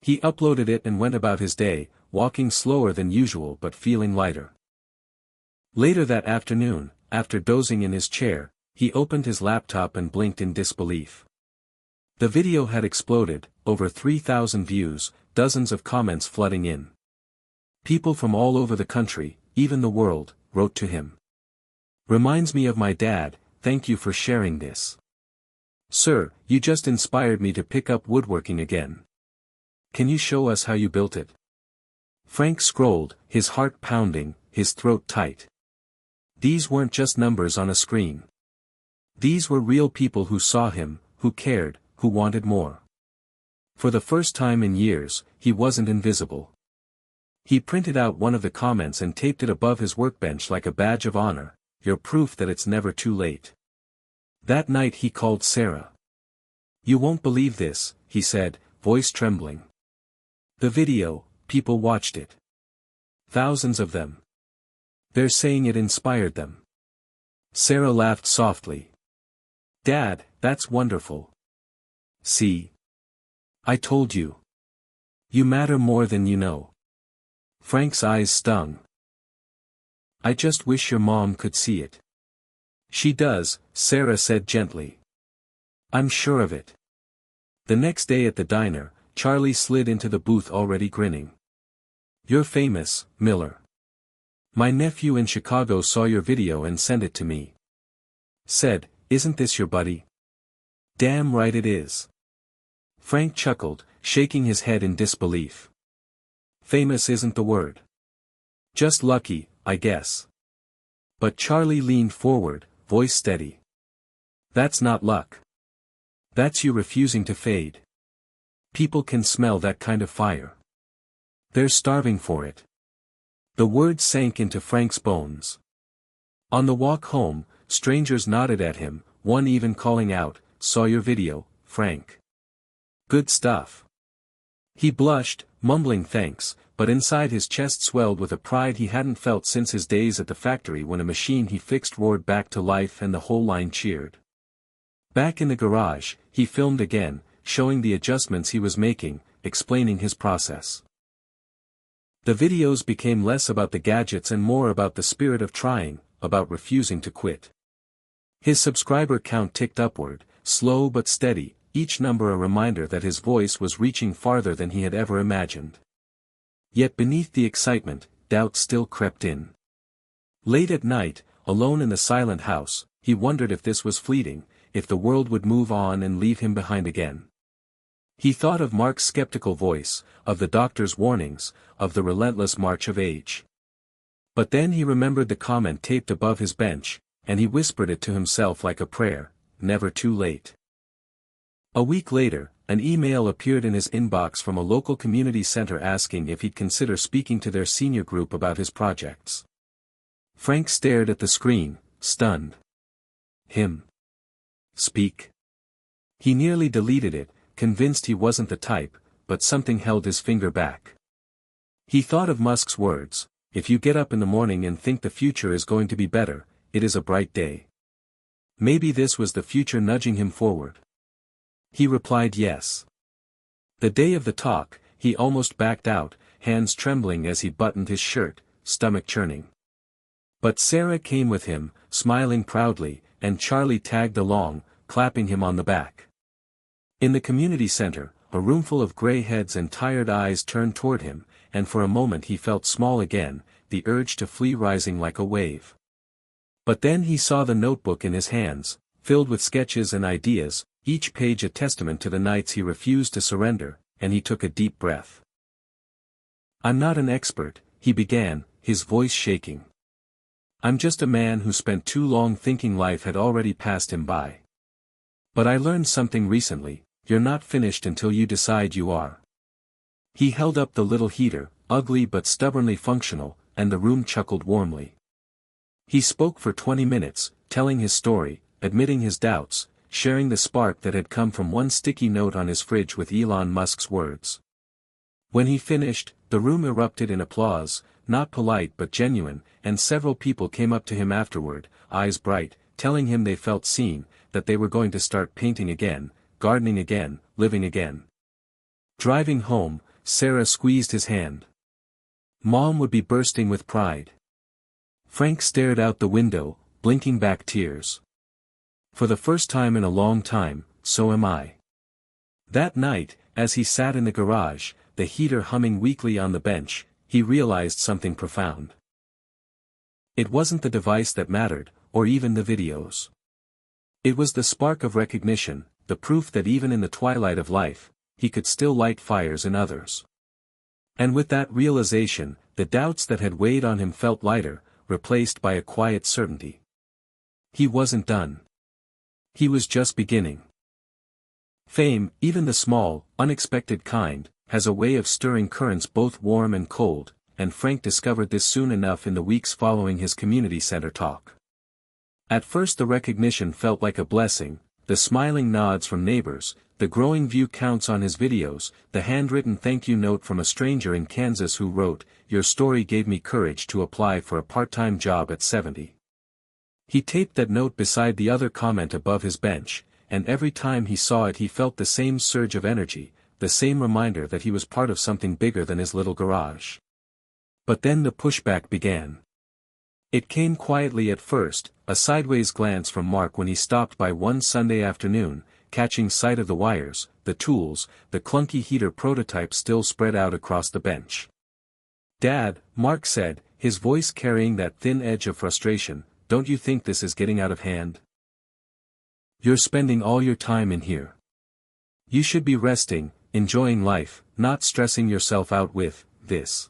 Speaker 1: He uploaded it and went about his day, walking slower than usual but feeling lighter. Later that afternoon, after dozing in his chair, he opened his laptop and blinked in disbelief. The video had exploded, over 3,000 views, dozens of comments flooding in. People from all over the country, even the world, wrote to him. Reminds me of my dad, thank you for sharing this. Sir, you just inspired me to pick up woodworking again. Can you show us how you built it? Frank scrolled, his heart pounding, his throat tight. These weren't just numbers on a screen. These were real people who saw him, who cared, who wanted more. For the first time in years, he wasn't invisible. He printed out one of the comments and taped it above his workbench like a badge of honor, "You're proof that it's never too late." That night he called Sarah. "You won't believe this," he said, voice trembling. "The video, people watched it. Thousands of them. They're saying it inspired them." Sarah laughed softly. "Dad, that's wonderful. See? I told you. You matter more than you know." Frank's eyes stung. "I just wish your mom could see it." "She does," Sarah said gently. "I'm sure of it." The next day at the diner, Charlie slid into the booth already grinning. "You're famous, Miller. My nephew in Chicago saw your video and sent it to me. Said, 'Isn't this your buddy?' Damn right it is." Frank chuckled, shaking his head in disbelief. "Famous isn't the word. Just lucky, I guess." But Charlie leaned forward, voice steady. "That's not luck. That's you refusing to fade. People can smell that kind of fire. They're starving for it." The words sank into Frank's bones. On the walk home, strangers nodded at him, one even calling out, "Saw your video, Frank. Good stuff." He blushed, mumbling thanks, but inside his chest swelled with a pride he hadn't felt since his days at the factory when a machine he fixed roared back to life and the whole line cheered. Back in the garage, he filmed again, showing the adjustments he was making, explaining his process. The videos became less about the gadgets and more about the spirit of trying, about refusing to quit. His subscriber count ticked upward, slow but steady, each number a reminder that his voice was reaching farther than he had ever imagined. Yet beneath the excitement, doubt still crept in. Late at night, alone in the silent house, he wondered if this was fleeting, if the world would move on and leave him behind again. He thought of Mark's skeptical voice, of the doctor's warnings, of the relentless march of age. But then he remembered the comment taped above his bench, and he whispered it to himself like a prayer, "Never too late." A week later, an email appeared in his inbox from a local community center asking if he'd consider speaking to their senior group about his projects. Frank stared at the screen, stunned. Him? Speak? He nearly deleted it, convinced he wasn't the type, but something held his finger back. He thought of Musk's words, "If you get up in the morning and think the future is going to be better, it is a bright day." Maybe this was the future nudging him forward. He replied yes. The day of the talk, he almost backed out, hands trembling as he buttoned his shirt, stomach churning. But Sarah came with him, smiling proudly, and Charlie tagged along, clapping him on the back. In the community center, a roomful of gray heads and tired eyes turned toward him, and for a moment he felt small again, the urge to flee rising like a wave. But then he saw the notebook in his hands, filled with sketches and ideas, each page a testament to the nights he refused to surrender, and he took a deep breath. "I'm not an expert," he began, his voice shaking. "I'm just a man who spent too long thinking life had already passed him by. But I learned something recently, you're not finished until you decide you are." He held up the little heater, ugly but stubbornly functional, and the room chuckled warmly. He spoke for 20 minutes, telling his story, admitting his doubts, sharing the spark that had come from one sticky note on his fridge with Elon Musk's words. When he finished, the room erupted in applause, not polite but genuine, and several people came up to him afterward, eyes bright, telling him they felt seen, that they were going to start painting again, gardening again, living again. Driving home, Sarah squeezed his hand. Mom would be bursting with pride. Frank stared out the window, blinking back tears. For the first time in a long time, so am I. That night, as he sat in the garage, the heater humming weakly on the bench, he realized something profound. It wasn't the device that mattered, or even the videos. It was the spark of recognition, the proof that even in the twilight of life, he could still light fires in others. And with that realization, the doubts that had weighed on him felt lighter, replaced by a quiet certainty. He wasn't done. He was just beginning. Fame, even the small, unexpected kind, has a way of stirring currents both warm and cold, and Frank discovered this soon enough in the weeks following his community center talk. At first the recognition felt like a blessing, the smiling nods from neighbors, the growing view counts on his videos, the handwritten thank you note from a stranger in Kansas who wrote, "Your story gave me courage to apply for a part-time job at 70. He taped that note beside the other comment above his bench, and every time he saw it he felt the same surge of energy, the same reminder that he was part of something bigger than his little garage. But then the pushback began. It came quietly at first, a sideways glance from Mark when he stopped by one Sunday afternoon, catching sight of the wires, the tools, the clunky heater prototype still spread out across the bench. "Dad," Mark said, his voice carrying that thin edge of frustration, "don't you think this is getting out of hand? You're spending all your time in here. You should be resting, enjoying life, not stressing yourself out with this."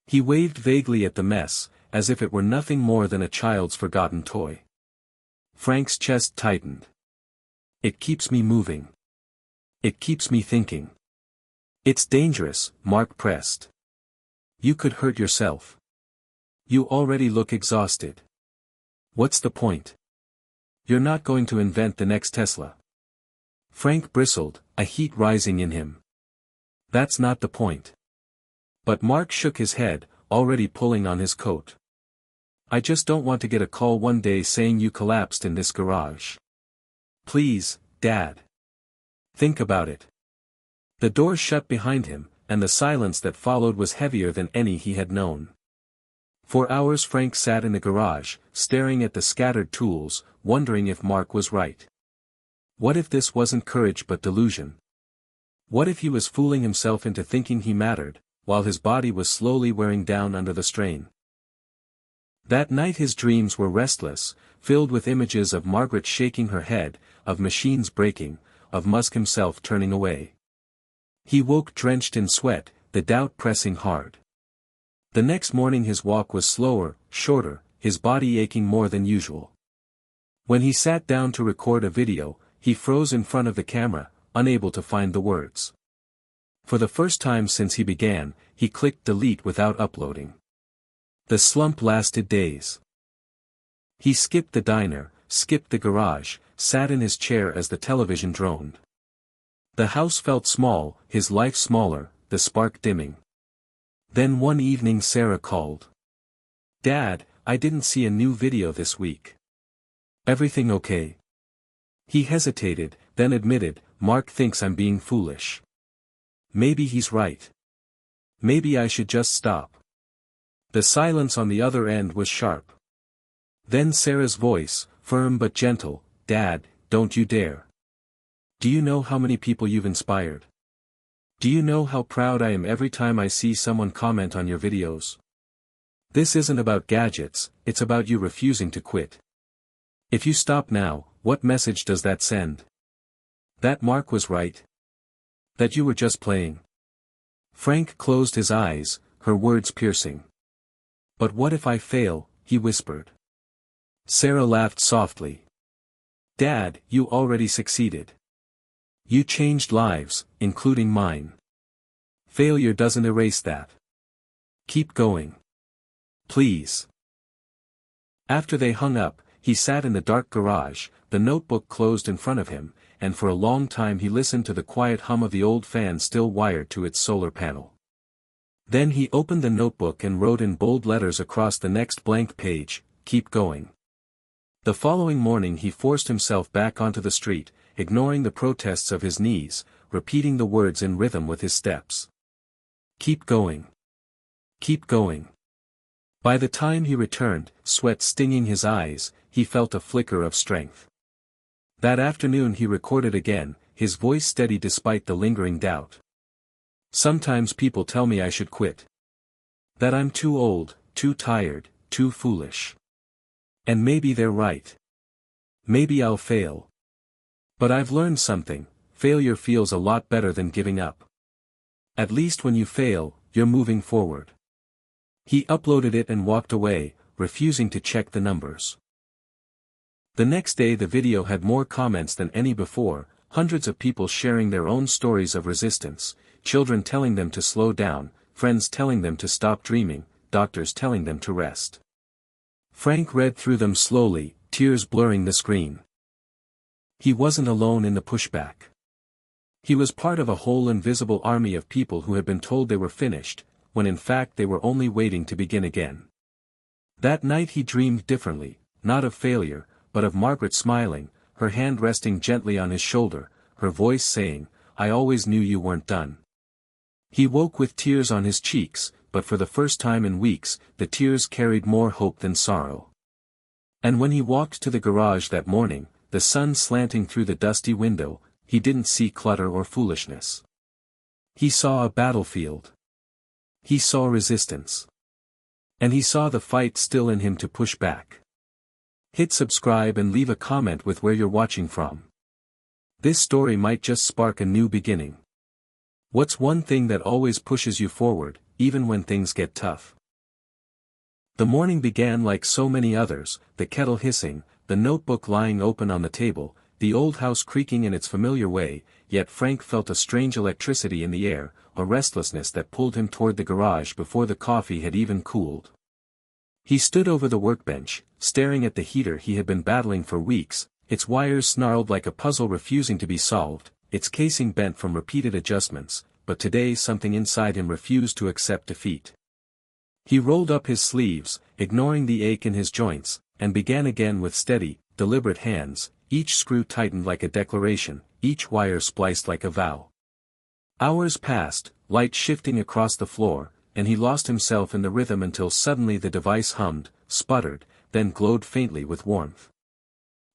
Speaker 1: He waved vaguely at the mess, as if it were nothing more than a child's forgotten toy. Frank's chest tightened. "It keeps me moving. It keeps me thinking." "It's dangerous," Mark pressed. "You could hurt yourself. You already look exhausted. What's the point? You're not going to invent the next Tesla." Frank bristled, a heat rising in him. "That's not the point." But Mark shook his head, already pulling on his coat. "I just don't want to get a call one day saying you collapsed in this garage. Please, Dad. Think about it." The door shut behind him, and the silence that followed was heavier than any he had known. For hours Frank sat in the garage, staring at the scattered tools, wondering if Mark was right. What if this wasn't courage but delusion? What if he was fooling himself into thinking he mattered, while his body was slowly wearing down under the strain? That night his dreams were restless, filled with images of Margaret shaking her head, of machines breaking, of Musk himself turning away. He woke drenched in sweat, the doubt pressing hard. The next morning his walk was slower, shorter, his body aching more than usual. When he sat down to record a video, he froze in front of the camera, unable to find the words. For the first time since he began, he clicked delete without uploading. The slump lasted days. He skipped the diner, skipped the garage, sat in his chair as the television droned. The house felt small, his life smaller, the spark dimming. Then one evening Sarah called. "Dad, I didn't see a new video this week. Everything okay?" He hesitated, then admitted, "Mark thinks I'm being foolish. Maybe he's right. Maybe I should just stop." The silence on the other end was sharp. Then Sarah's voice, firm but gentle, "Dad, don't you dare. Do you know how many people you've inspired? Do you know how proud I am every time I see someone comment on your videos? This isn't about gadgets, it's about you refusing to quit. If you stop now, what message does that send? That Mark was right? That you were just playing?" Frank closed his eyes, her words piercing. "But what if I fail?" he whispered. Sarah laughed softly. "Dad, you already succeeded. You changed lives, including mine. Failure doesn't erase that. Keep going. Please." After they hung up, he sat in the dark garage, the notebook closed in front of him, and for a long time he listened to the quiet hum of the old fan still wired to its solar panel. Then he opened the notebook and wrote in bold letters across the next blank page, "Keep going." The following morning he forced himself back onto the street, ignoring the protests of his knees, repeating the words in rhythm with his steps. "Keep going. Keep going." By the time he returned, sweat stinging his eyes, he felt a flicker of strength. That afternoon he recorded again, his voice steady despite the lingering doubt. "Sometimes people tell me I should quit. That I'm too old, too tired, too foolish. And maybe they're right. Maybe I'll fail. But I've learned something, failure feels a lot better than giving up. At least when you fail, you're moving forward. He uploaded it and walked away, refusing to check the numbers. The next day the video had more comments than any before, hundreds of people sharing their own stories of resistance, children telling them to slow down, friends telling them to stop dreaming, doctors telling them to rest. Frank read through them slowly, tears blurring the screen. He wasn't alone in the pushback. He was part of a whole invisible army of people who had been told they were finished, when in fact they were only waiting to begin again. That night he dreamed differently, not of failure, but of Margaret smiling, her hand resting gently on his shoulder, her voice saying, "I always knew you weren't done." He woke with tears on his cheeks, but for the first time in weeks, the tears carried more hope than sorrow. And when he walked to the garage that morning, the sun slanting through the dusty window, he didn't see clutter or foolishness. He saw a battlefield. He saw resistance. And he saw the fight still in him to push back. Hit subscribe and leave a comment with where you're watching from. This story might just spark a new beginning. What's one thing that always pushes you forward, even when things get tough? The morning began like so many others, the kettle hissing, the notebook lying open on the table, the old house creaking in its familiar way, yet Frank felt a strange electricity in the air, a restlessness that pulled him toward the garage before the coffee had even cooled. He stood over the workbench, staring at the heater he had been battling for weeks, its wires snarled like a puzzle refusing to be solved, its casing bent from repeated adjustments, but today something inside him refused to accept defeat. He rolled up his sleeves, ignoring the ache in his joints, and began again with steady, deliberate hands, each screw tightened like a declaration, each wire spliced like a vow. Hours passed, light shifting across the floor, and he lost himself in the rhythm until suddenly the device hummed, sputtered, then glowed faintly with warmth.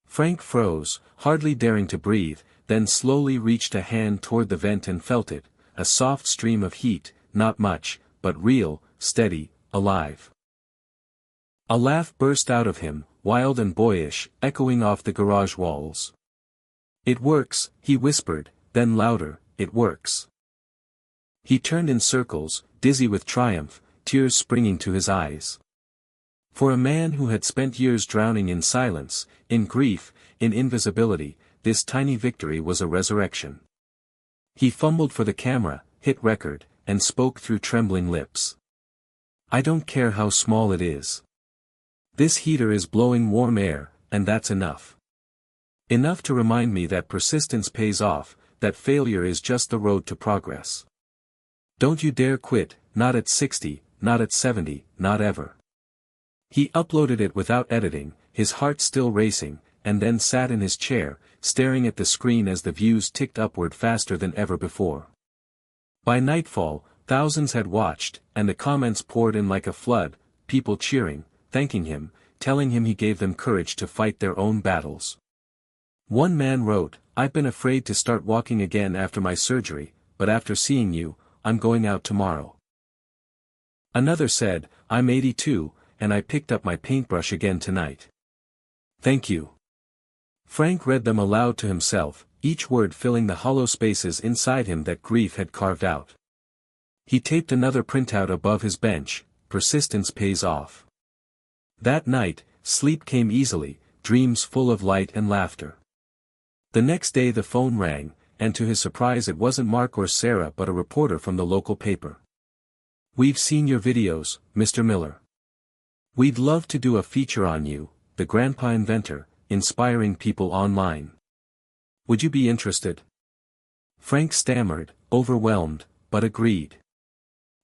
Speaker 1: Frank froze, hardly daring to breathe, then slowly reached a hand toward the vent and felt it, a soft stream of heat, not much, but real, steady, alive. A laugh burst out of him, wild and boyish, echoing off the garage walls. "It works," he whispered, then louder, "It works." He turned in circles, dizzy with triumph, tears springing to his eyes. For a man who had spent years drowning in silence, in grief, in invisibility, this tiny victory was a resurrection. He fumbled for the camera, hit record, and spoke through trembling lips. "I don't care how small it is. This heater is blowing warm air, and that's enough. Enough to remind me that persistence pays off, that failure is just the road to progress. Don't you dare quit, not at 60, not at 70, not ever." He uploaded it without editing, his heart still racing, and then sat in his chair, staring at the screen as the views ticked upward faster than ever before. By nightfall, thousands had watched, and the comments poured in like a flood, people cheering, thanking him, telling him he gave them courage to fight their own battles. One man wrote, "I've been afraid to start walking again after my surgery, but after seeing you, I'm going out tomorrow." Another said, "I'm 82, and I picked up my paintbrush again tonight. Thank you." Frank read them aloud to himself, each word filling the hollow spaces inside him that grief had carved out. He taped another printout above his bench, "Persistence pays off." That night, sleep came easily, dreams full of light and laughter. The next day the phone rang, and to his surprise it wasn't Mark or Sarah but a reporter from the local paper. "We've seen your videos, Mr. Miller. We'd love to do a feature on you, the grandpa inventor, inspiring people online. Would you be interested?" Frank stammered, overwhelmed, but agreed.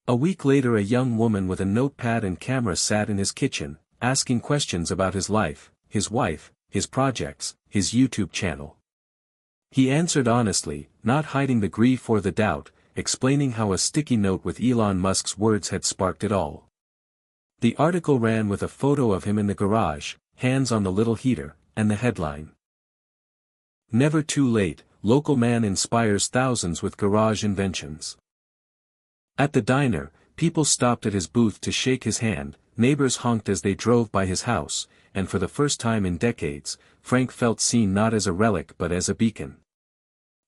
Speaker 1: A week later a young woman with a notepad and camera sat in his kitchen, asking questions about his life, his wife, his projects, his YouTube channel. He answered honestly, not hiding the grief or the doubt, explaining how a sticky note with Elon Musk's words had sparked it all. The article ran with a photo of him in the garage, hands on the little heater, and the headline, "Never too late, local man inspires thousands with garage inventions." At the diner, people stopped at his booth to shake his hand, neighbors honked as they drove by his house, and for the first time in decades, Frank felt seen not as a relic but as a beacon.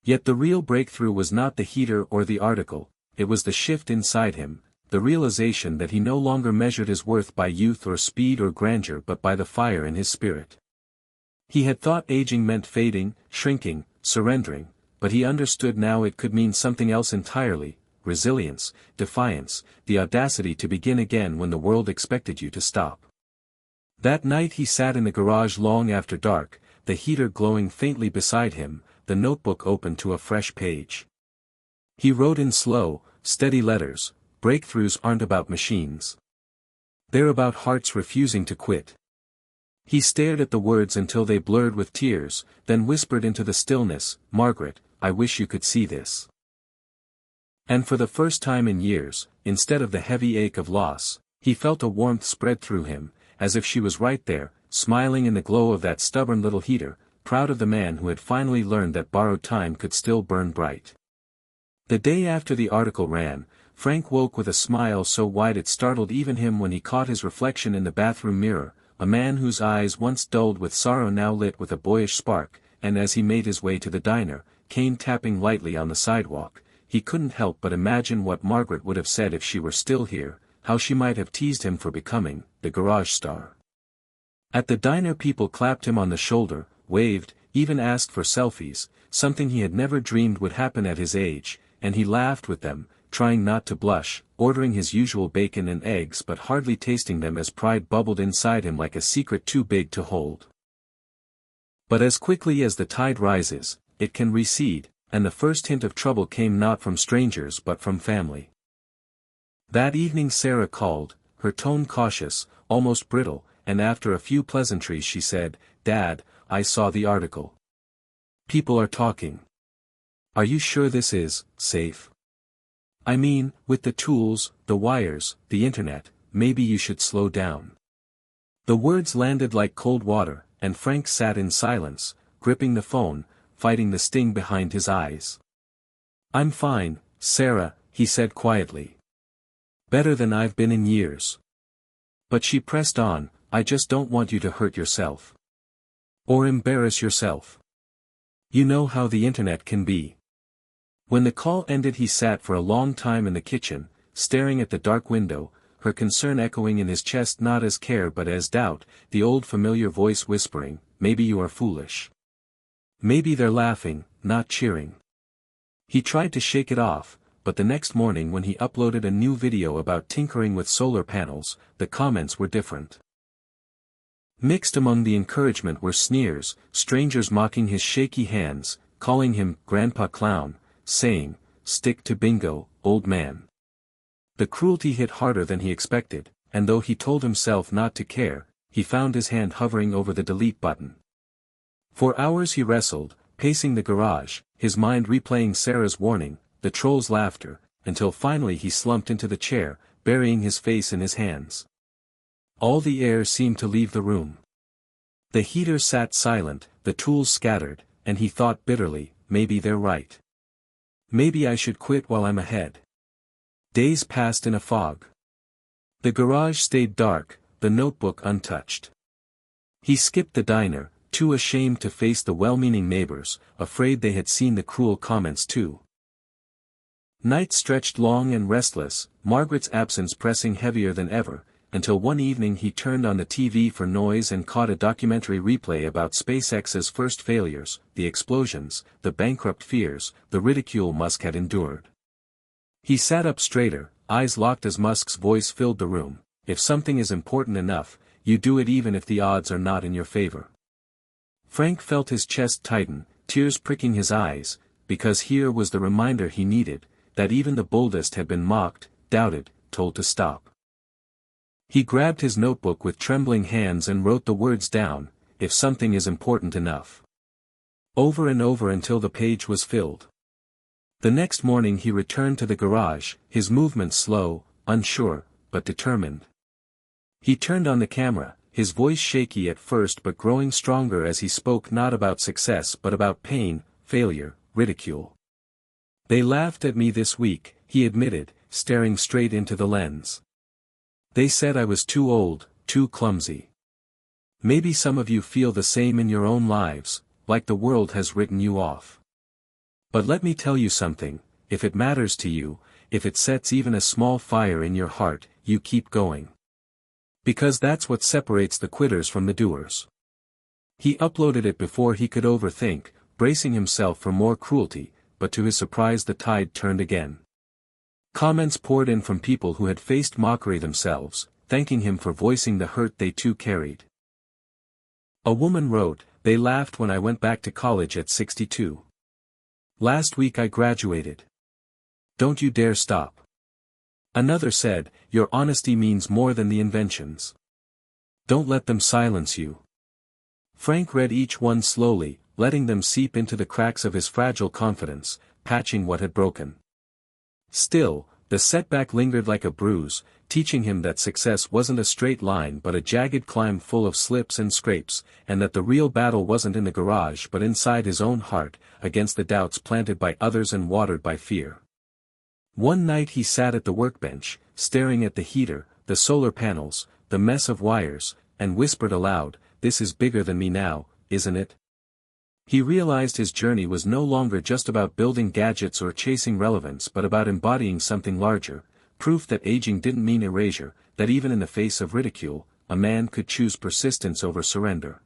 Speaker 1: Yet the real breakthrough was not the heater or the article, it was the shift inside him, the realization that he no longer measured his worth by youth or speed or grandeur but by the fire in his spirit. He had thought aging meant fading, shrinking, surrendering, but he understood now it could mean something else entirely: resilience, defiance, the audacity to begin again when the world expected you to stop. That night he sat in the garage long after dark, the heater glowing faintly beside him, the notebook open to a fresh page. He wrote in slow, steady letters: "Breakthroughs aren't about machines. They're about hearts refusing to quit." He stared at the words until they blurred with tears, then whispered into the stillness, "Margaret, I wish you could see this." And for the first time in years, instead of the heavy ache of loss, he felt a warmth spread through him, as if she was right there, smiling in the glow of that stubborn little heater, proud of the man who had finally learned that borrowed time could still burn bright. The day after the article ran, Frank woke with a smile so wide it startled even him when he caught his reflection in the bathroom mirror, a man whose eyes once dulled with sorrow now lit with a boyish spark, and as he made his way to the diner, cane tapping lightly on the sidewalk, he couldn't help but imagine what Margaret would have said if she were still here, how she might have teased him for becoming the garage star. At the diner people clapped him on the shoulder, waved, even asked for selfies, something he had never dreamed would happen at his age, and he laughed with them, trying not to blush, ordering his usual bacon and eggs but hardly tasting them as pride bubbled inside him like a secret too big to hold. But as quickly as the tide rises, it can recede, and the first hint of trouble came not from strangers but from family. That evening Sarah called, her tone cautious, almost brittle, and after a few pleasantries she said, "Dad, I saw the article. People are talking. Are you sure this is safe? I mean, with the tools, the wires, the internet, maybe you should slow down." The words landed like cold water, and Frank sat in silence, gripping the phone, fighting the sting behind his eyes. "I'm fine, Sarah," he said quietly. "Better than I've been in years." But she pressed on, "I just don't want you to hurt yourself. Or embarrass yourself. You know how the internet can be." When the call ended he sat for a long time in the kitchen, staring at the dark window, her concern echoing in his chest not as care but as doubt, the old familiar voice whispering, "Maybe you are foolish. Maybe they're laughing, not cheering." He tried to shake it off, but the next morning when he uploaded a new video about tinkering with solar panels, the comments were different. Mixed among the encouragement were sneers, strangers mocking his shaky hands, calling him "Grandpa Clown," saying, "Stick to bingo, old man." The cruelty hit harder than he expected, and though he told himself not to care, he found his hand hovering over the delete button. For hours he wrestled, pacing the garage, his mind replaying Sarah's warning, the troll's laughter, until finally he slumped into the chair, burying his face in his hands. All the air seemed to leave the room. The heater sat silent, the tools scattered, and he thought bitterly, maybe they're right. Maybe I should quit while I'm ahead. Days passed in a fog. The garage stayed dark, the notebook untouched. He skipped the diner, too ashamed to face the well-meaning neighbors, afraid they had seen the cruel comments too. Nights stretched long and restless, Margaret's absence pressing heavier than ever, until one evening he turned on the TV for noise and caught a documentary replay about SpaceX's first failures, the explosions, the bankrupt fears, the ridicule Musk had endured. He sat up straighter, eyes locked as Musk's voice filled the room, "If something is important enough, you do it even if the odds are not in your favor." Frank felt his chest tighten, tears pricking his eyes, because here was the reminder he needed, that even the boldest had been mocked, doubted, told to stop. He grabbed his notebook with trembling hands and wrote the words down, "If something is important enough." Over and over until the page was filled. The next morning he returned to the garage, his movements slow, unsure, but determined. He turned on the camera, his voice shaky at first but growing stronger as he spoke not about success but about pain, failure, ridicule. "They laughed at me this week," he admitted, staring straight into the lens. "They said I was too old, too clumsy. Maybe some of you feel the same in your own lives, like the world has written you off. But let me tell you something, if it matters to you, if it sets even a small fire in your heart, you keep going. Because that's what separates the quitters from the doers. He uploaded it before he could overthink, bracing himself for more cruelty, but to his surprise the tide turned again. Comments poured in from people who had faced mockery themselves, thanking him for voicing the hurt they too carried. A woman wrote, "They laughed when I went back to college at 62. Last week I graduated. Don't you dare stop." Another said, "Your honesty means more than the inventions. Don't let them silence you." Frank read each one slowly, letting them seep into the cracks of his fragile confidence, patching what had broken. Still, the setback lingered like a bruise, teaching him that success wasn't a straight line but a jagged climb full of slips and scrapes, and that the real battle wasn't in the garage but inside his own heart, against the doubts planted by others and watered by fear. One night he sat at the workbench, staring at the heater, the solar panels, the mess of wires, and whispered aloud, "This is bigger than me now, isn't it?" He realized his journey was no longer just about building gadgets or chasing relevance but about embodying something larger, proof that aging didn't mean erasure, that even in the face of ridicule, a man could choose persistence over surrender.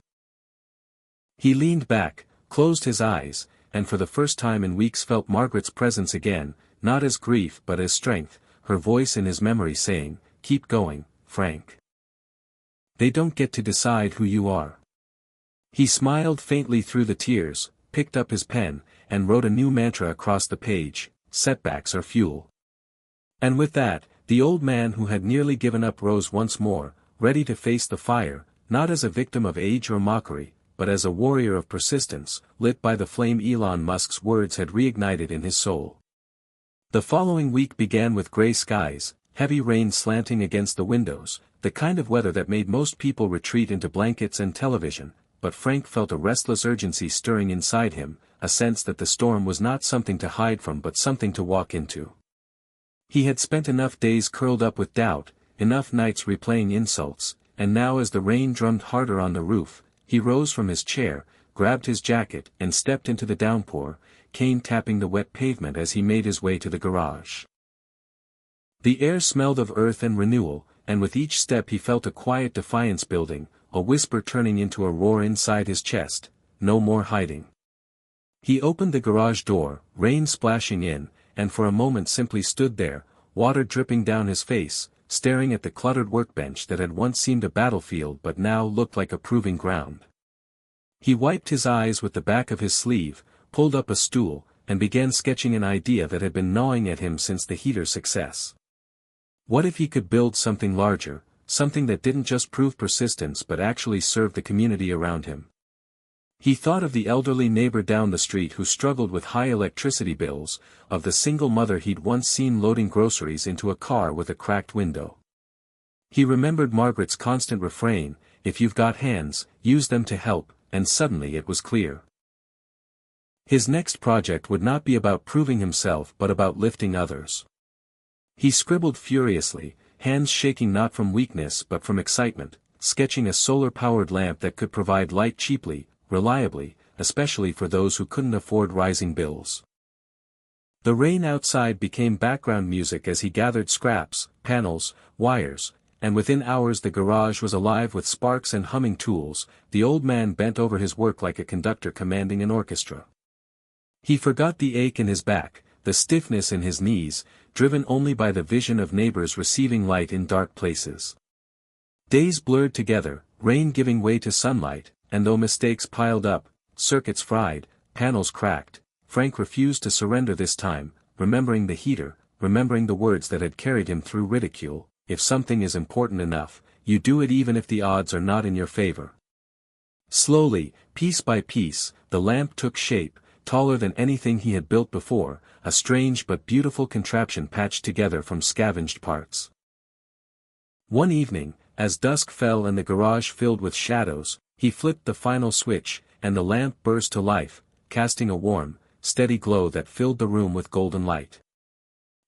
Speaker 1: He leaned back, closed his eyes, and for the first time in weeks felt Margaret's presence again, not as grief but as strength, her voice in his memory saying, "Keep going, Frank. They don't get to decide who you are." He smiled faintly through the tears, picked up his pen, and wrote a new mantra across the page, "Setbacks are fuel." And with that, the old man who had nearly given up rose once more, ready to face the fire, not as a victim of age or mockery, but as a warrior of persistence, lit by the flame Elon Musk's words had reignited in his soul. The following week began with gray skies, heavy rain slanting against the windows, the kind of weather that made most people retreat into blankets and television, but Frank felt a restless urgency stirring inside him, a sense that the storm was not something to hide from but something to walk into. He had spent enough days curled up with doubt, enough nights replaying insults, and now as the rain drummed harder on the roof, he rose from his chair, grabbed his jacket and stepped into the downpour, cane tapping the wet pavement as he made his way to the garage. The air smelled of earth and renewal, and with each step he felt a quiet defiance building, a whisper turning into a roar inside his chest, "No more hiding." He opened the garage door, rain splashing in, and for a moment simply stood there, water dripping down his face, staring at the cluttered workbench that had once seemed a battlefield but now looked like a proving ground. He wiped his eyes with the back of his sleeve, pulled up a stool, and began sketching an idea that had been gnawing at him since the heater's success. What if he could build something larger, something that didn't just prove persistence but actually served the community around him? He thought of the elderly neighbor down the street who struggled with high electricity bills, of the single mother he'd once seen loading groceries into a car with a cracked window. He remembered Margaret's constant refrain, "If you've got hands, use them to help," and suddenly it was clear. His next project would not be about proving himself but about lifting others. He scribbled furiously, hands shaking not from weakness but from excitement, sketching a solar-powered lamp that could provide light cheaply, reliably, especially for those who couldn't afford rising bills. The rain outside became background music as he gathered scraps, panels, wires, and within hours the garage was alive with sparks and humming tools. The old man bent over his work like a conductor commanding an orchestra. He forgot the ache in his back, the stiffness in his knees, driven only by the vision of neighbors receiving light in dark places. Days blurred together, rain giving way to sunlight, and though mistakes piled up, circuits fried, panels cracked, Frank refused to surrender this time, remembering the heater, remembering the words that had carried him through ridicule, "If something is important enough, you do it even if the odds are not in your favor." Slowly, piece by piece, the lamp took shape, taller than anything he had built before, a strange but beautiful contraption patched together from scavenged parts. One evening, as dusk fell and the garage filled with shadows, he flipped the final switch, and the lamp burst to life, casting a warm, steady glow that filled the room with golden light.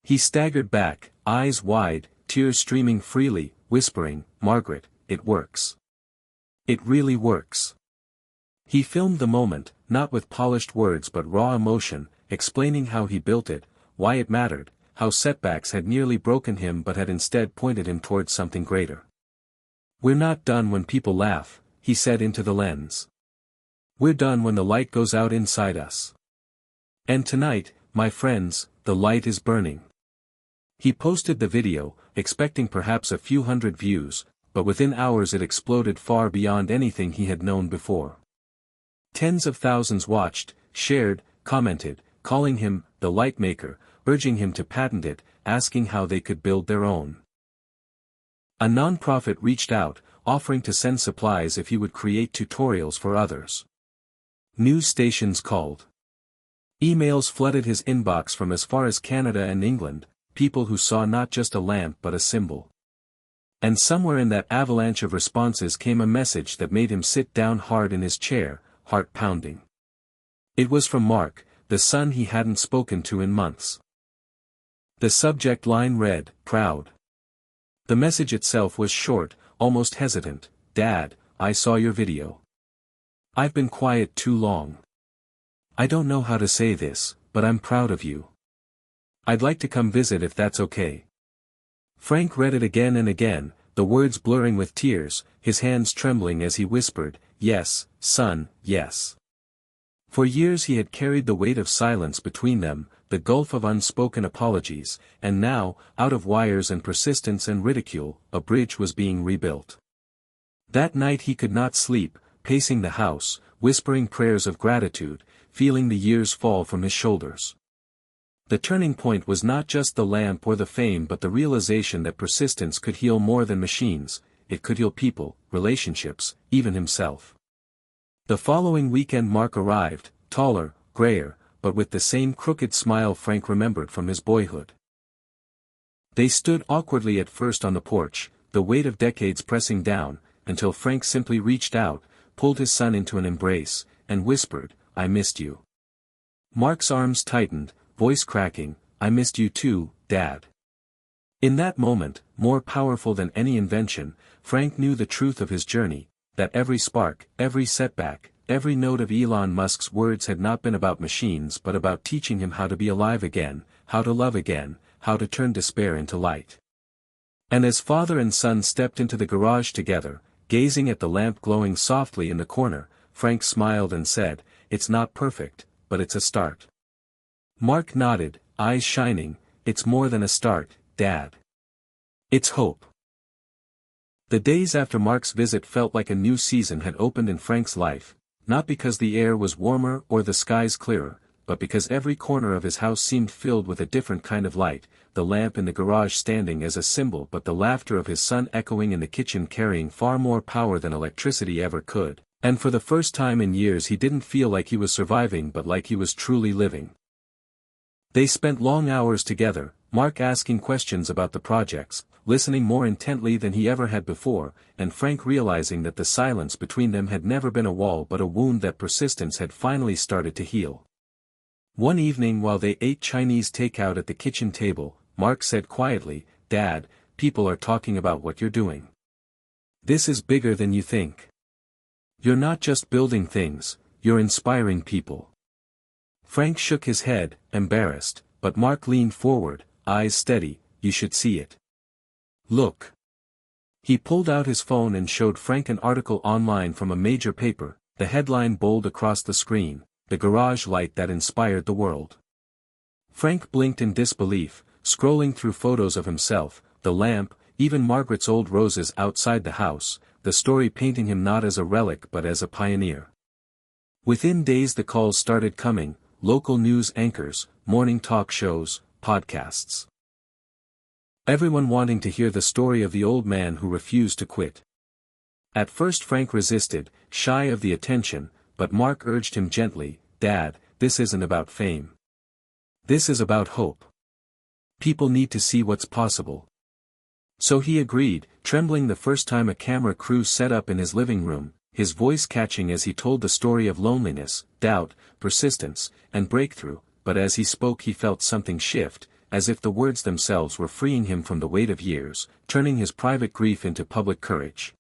Speaker 1: He staggered back, eyes wide, tears streaming freely, whispering, "Margaret, it works. It really works." He filmed the moment, not with polished words but raw emotion, explaining how he built it, why it mattered, how setbacks had nearly broken him but had instead pointed him towards something greater. "We're not done when people laugh," he said into the lens. "We're done when the light goes out inside us. And tonight, my friends, the light is burning." He posted the video, expecting perhaps a few hundred views, but within hours it exploded far beyond anything he had known before. Tens of thousands watched, shared, commented, calling him the light maker, urging him to patent it, asking how they could build their own. A non-profit reached out, offering to send supplies if he would create tutorials for others. News stations called. Emails flooded his inbox from as far as Canada and England, people who saw not just a lamp but a symbol. And somewhere in that avalanche of responses came a message that made him sit down hard in his chair, heart pounding. It was from Mark, the son he hadn't spoken to in months. The subject line read, "Proud." The message itself was short, almost hesitant. "Dad, I saw your video. I've been quiet too long. I don't know how to say this, but I'm proud of you. I'd like to come visit if that's okay." Frank read it again and again, the words blurring with tears, his hands trembling as he whispered, "Yes, son, yes." For years he had carried the weight of silence between them, the gulf of unspoken apologies, and now, out of wires and persistence and ridicule, a bridge was being rebuilt. That night he could not sleep, pacing the house, whispering prayers of gratitude, feeling the years fall from his shoulders. The turning point was not just the lamp or the fame but the realization that persistence could heal more than machines, it could heal people, relationships, even himself. The following weekend Mark arrived, taller, grayer, but with the same crooked smile Frank remembered from his boyhood. They stood awkwardly at first on the porch, the weight of decades pressing down, until Frank simply reached out, pulled his son into an embrace, and whispered, "I missed you." Mark's arms tightened, voice cracking, "I missed you too, Dad." In that moment, more powerful than any invention, Frank knew the truth of his journey, that every spark, every setback, every note of Elon Musk's words had not been about machines but about teaching him how to be alive again, how to love again, how to turn despair into light. And as father and son stepped into the garage together, gazing at the lamp glowing softly in the corner, Frank smiled and said, "It's not perfect, but it's a start." Mark nodded, eyes shining, "It's more than a start, Dad. It's hope." The days after Mark's visit felt like a new season had opened in Frank's life, not because the air was warmer or the skies clearer, but because every corner of his house seemed filled with a different kind of light, the lamp in the garage standing as a symbol but the laughter of his son echoing in the kitchen carrying far more power than electricity ever could, and for the first time in years he didn't feel like he was surviving but like he was truly living. They spent long hours together, Mark asking questions about the projects, listening more intently than he ever had before, and Frank realizing that the silence between them had never been a wall but a wound that persistence had finally started to heal. One evening while they ate Chinese takeout at the kitchen table, Mark said quietly, "Dad, people are talking about what you're doing. This is bigger than you think. You're not just building things, you're inspiring people." Frank shook his head, embarrassed, but Mark leaned forward, eyes steady, "You should see it. Look." He pulled out his phone and showed Frank an article online from a major paper, the headline bold across the screen, "The garage light that inspired the world." Frank blinked in disbelief, scrolling through photos of himself, the lamp, even Margaret's old roses outside the house, the story painting him not as a relic but as a pioneer. Within days the calls started coming, local news anchors, morning talk shows, podcasts. Everyone wanting to hear the story of the old man who refused to quit. At first Frank resisted, shy of the attention, but Mark urged him gently, "Dad, this isn't about fame. This is about hope. People need to see what's possible." So he agreed, trembling the first time a camera crew set up in his living room, his voice catching as he told the story of loneliness, doubt, persistence, and breakthrough, but as he spoke he felt something shift, as if the words themselves were freeing him from the weight of years, turning his private grief into public courage.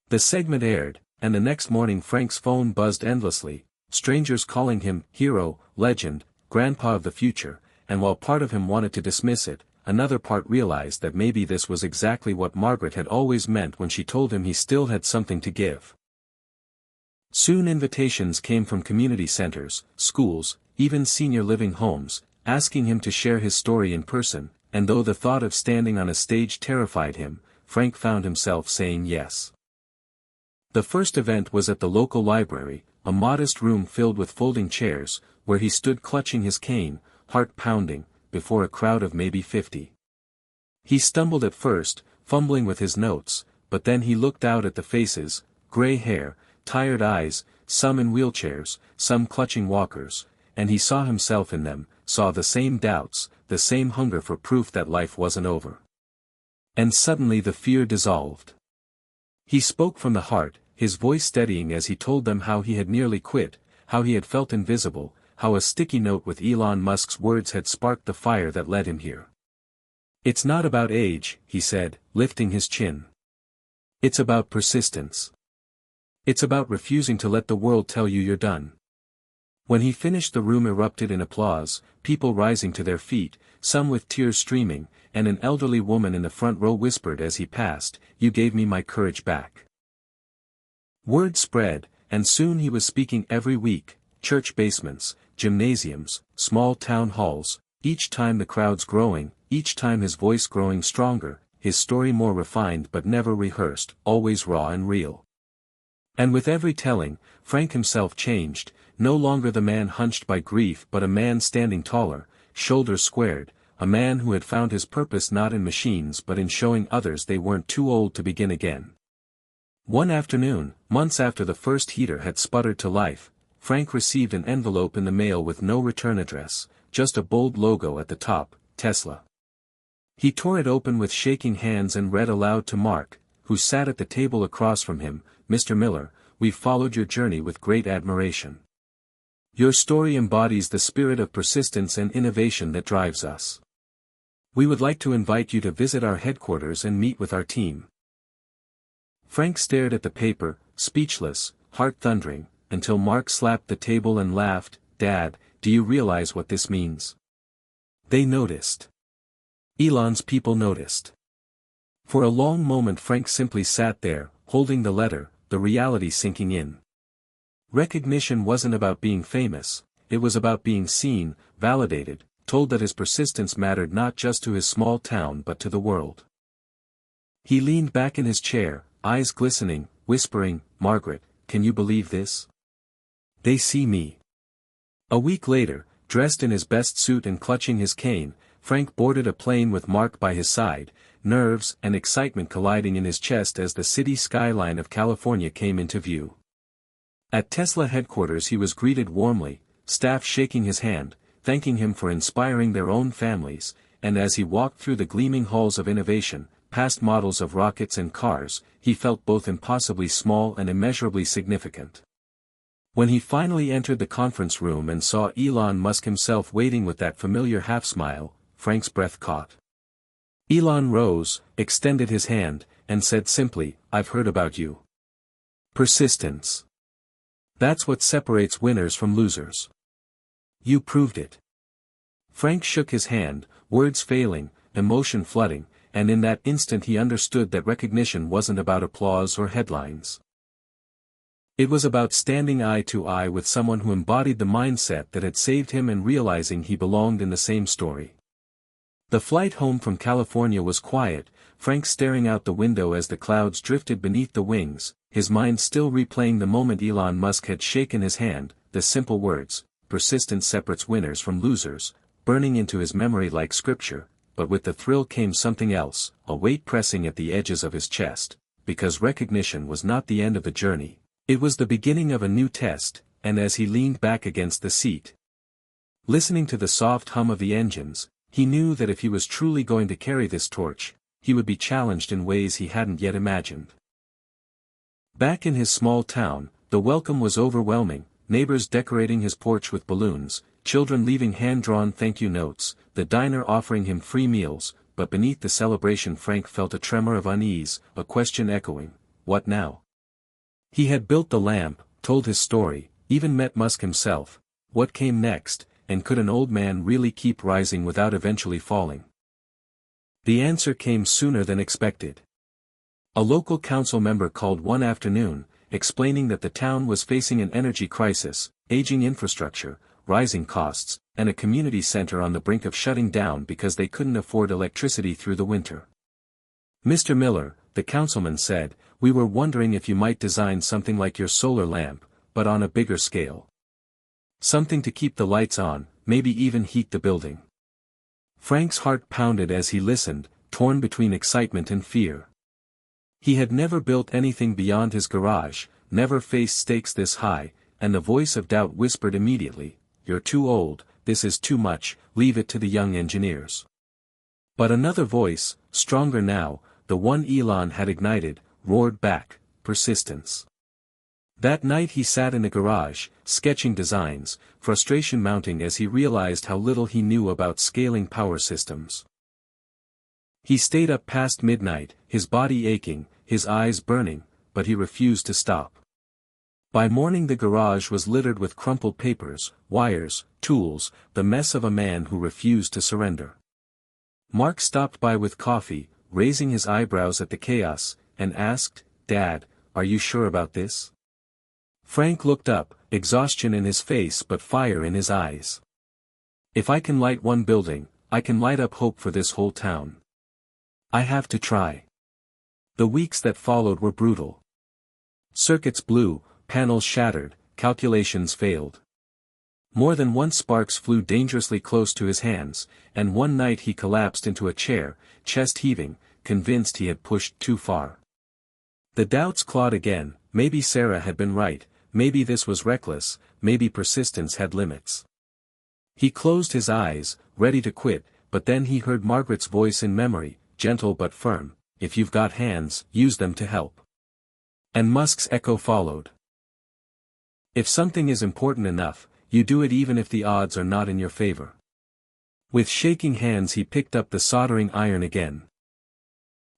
Speaker 1: The segment aired, and the next morning Frank's phone buzzed endlessly, strangers calling him hero, legend, grandpa of the future, and while part of him wanted to dismiss it, another part realized that maybe this was exactly what Margaret had always meant when she told him he still had something to give. Soon invitations came from community centers, schools, even senior living homes, asking him to share his story in person, and though the thought of standing on a stage terrified him, Frank found himself saying yes. The first event was at the local library, a modest room filled with folding chairs, where he stood clutching his cane, heart pounding, before a crowd of maybe 50. He stumbled at first, fumbling with his notes, but then he looked out at the faces, gray hair, tired eyes, some in wheelchairs, some clutching walkers, and he saw himself in them, saw the same doubts, the same hunger for proof that life wasn't over. And suddenly the fear dissolved. He spoke from the heart, his voice steadying as he told them how he had nearly quit, how he had felt invisible, how a sticky note with Elon Musk's words had sparked the fire that led him here. "It's not about age," he said, lifting his chin. "It's about persistence. It's about refusing to let the world tell you you're done." When he finished, the room erupted in applause, people rising to their feet, some with tears streaming, and an elderly woman in the front row whispered as he passed, "You gave me my courage back." Word spread, and soon he was speaking every week, church basements, gymnasiums, small town halls, each time the crowds growing, each time his voice growing stronger, his story more refined but never rehearsed, always raw and real. And with every telling, Frank himself changed, no longer the man hunched by grief but a man standing taller, shoulders squared, a man who had found his purpose not in machines but in showing others they weren't too old to begin again. One afternoon, months after the first heater had sputtered to life, Frank received an envelope in the mail with no return address, just a bold logo at the top, Tesla. He tore it open with shaking hands and read aloud to Mark, who sat at the table across from him, "Mr. Miller, we've followed your journey with great admiration. Your story embodies the spirit of persistence and innovation that drives us. We would like to invite you to visit our headquarters and meet with our team." Frank stared at the paper, speechless, heart thundering, until Mark slapped the table and laughed, "Dad, do you realize what this means?" They noticed. Elon's people noticed. For a long moment Frank simply sat there, holding the letter, the reality sinking in. Recognition wasn't about being famous, it was about being seen, validated, told that his persistence mattered not just to his small town but to the world. He leaned back in his chair, eyes glistening, whispering, "Margaret, can you believe this? They see me." A week later, dressed in his best suit and clutching his cane, Frank boarded a plane with Mark by his side, nerves and excitement colliding in his chest as the city skyline of California came into view. At Tesla headquarters he was greeted warmly, staff shaking his hand, thanking him for inspiring their own families, and as he walked through the gleaming halls of innovation, past models of rockets and cars, he felt both impossibly small and immeasurably significant. When he finally entered the conference room and saw Elon Musk himself waiting with that familiar half-smile, Frank's breath caught. Elon rose, extended his hand, and said simply, "I've heard about you. Persistence. That's what separates winners from losers. You proved it." Frank shook his hand, words failing, emotion flooding, and in that instant he understood that recognition wasn't about applause or headlines. It was about standing eye to eye with someone who embodied the mindset that had saved him and realizing he belonged in the same story. The flight home from California was quiet, Frank staring out the window as the clouds drifted beneath the wings, his mind still replaying the moment Elon Musk had shaken his hand, the simple words, "Persistence separates winners from losers," burning into his memory like scripture, but with the thrill came something else, a weight pressing at the edges of his chest, because recognition was not the end of the journey, it was the beginning of a new test, and as he leaned back against the seat, listening to the soft hum of the engines, he knew that if he was truly going to carry this torch, he would be challenged in ways he hadn't yet imagined. Back in his small town, the welcome was overwhelming, neighbors decorating his porch with balloons, children leaving hand-drawn thank you notes, the diner offering him free meals, but beneath the celebration Frank felt a tremor of unease, a question echoing, "What now?" He had built the lamp, told his story, even met Musk himself. What came next? and could an old man really keep rising without eventually falling? The answer came sooner than expected. A local council member called one afternoon, explaining that the town was facing an energy crisis, aging infrastructure, rising costs, and a community center on the brink of shutting down because they couldn't afford electricity through the winter. "Mr. Miller," the councilman said, "we were wondering if you might design something like your solar lamp, but on a bigger scale. Something to keep the lights on, maybe even heat the building." Frank's heart pounded as he listened, torn between excitement and fear. He had never built anything beyond his garage, never faced stakes this high, and the voice of doubt whispered immediately, "You're too old, this is too much, leave it to the young engineers." But another voice, stronger now, the one Elon had ignited, roared back, "Persistence." That night he sat in the garage, sketching designs, frustration mounting as he realized how little he knew about scaling power systems. He stayed up past midnight, his body aching, his eyes burning, but he refused to stop. By morning the garage was littered with crumpled papers, wires, tools, the mess of a man who refused to surrender. Mark stopped by with coffee, raising his eyebrows at the chaos, and asked, "Dad, are you sure about this?" Frank looked up, exhaustion in his face but fire in his eyes. "If I can light one building, I can light up hope for this whole town. I have to try." The weeks that followed were brutal. Circuits blew, panels shattered, calculations failed. More than once sparks flew dangerously close to his hands, and one night he collapsed into a chair, chest heaving, convinced he had pushed too far. The doubts clawed again, maybe Sarah had been right, maybe this was reckless, maybe persistence had limits. He closed his eyes, ready to quit, but then he heard Margaret's voice in memory, gentle but firm, "If you've got hands, use them to help." And Musk's echo followed. "If something is important enough, you do it even if the odds are not in your favor." With shaking hands he picked up the soldering iron again.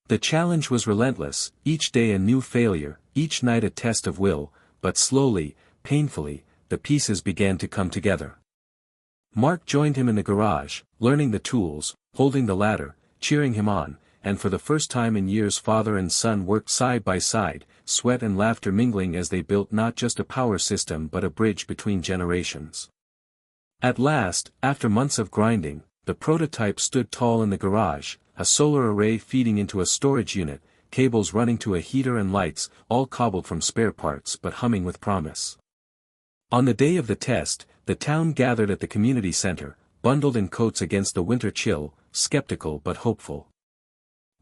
Speaker 1: The challenge was relentless, each day a new failure, each night a test of will, but slowly, painfully, the pieces began to come together. Mark joined him in the garage, learning the tools, holding the ladder, cheering him on, and for the first time in years father and son worked side by side, sweat and laughter mingling as they built not just a power system but a bridge between generations. At last, after months of grinding, the prototype stood tall in the garage, a solar array feeding into a storage unit, cables running to a heater and lights, all cobbled from spare parts but humming with promise. On the day of the test, the town gathered at the community center, bundled in coats against the winter chill, skeptical but hopeful.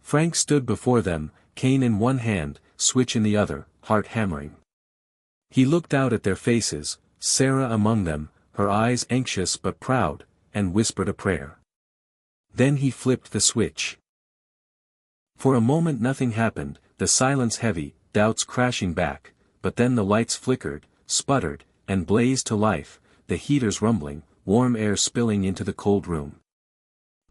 Speaker 1: Frank stood before them, cane in one hand, switch in the other, heart hammering. He looked out at their faces, Sarah among them, her eyes anxious but proud, and whispered a prayer. Then he flipped the switch. For a moment nothing happened, the silence heavy, doubts crashing back, but then the lights flickered, sputtered, and blazed to life, the heaters rumbling, warm air spilling into the cold room.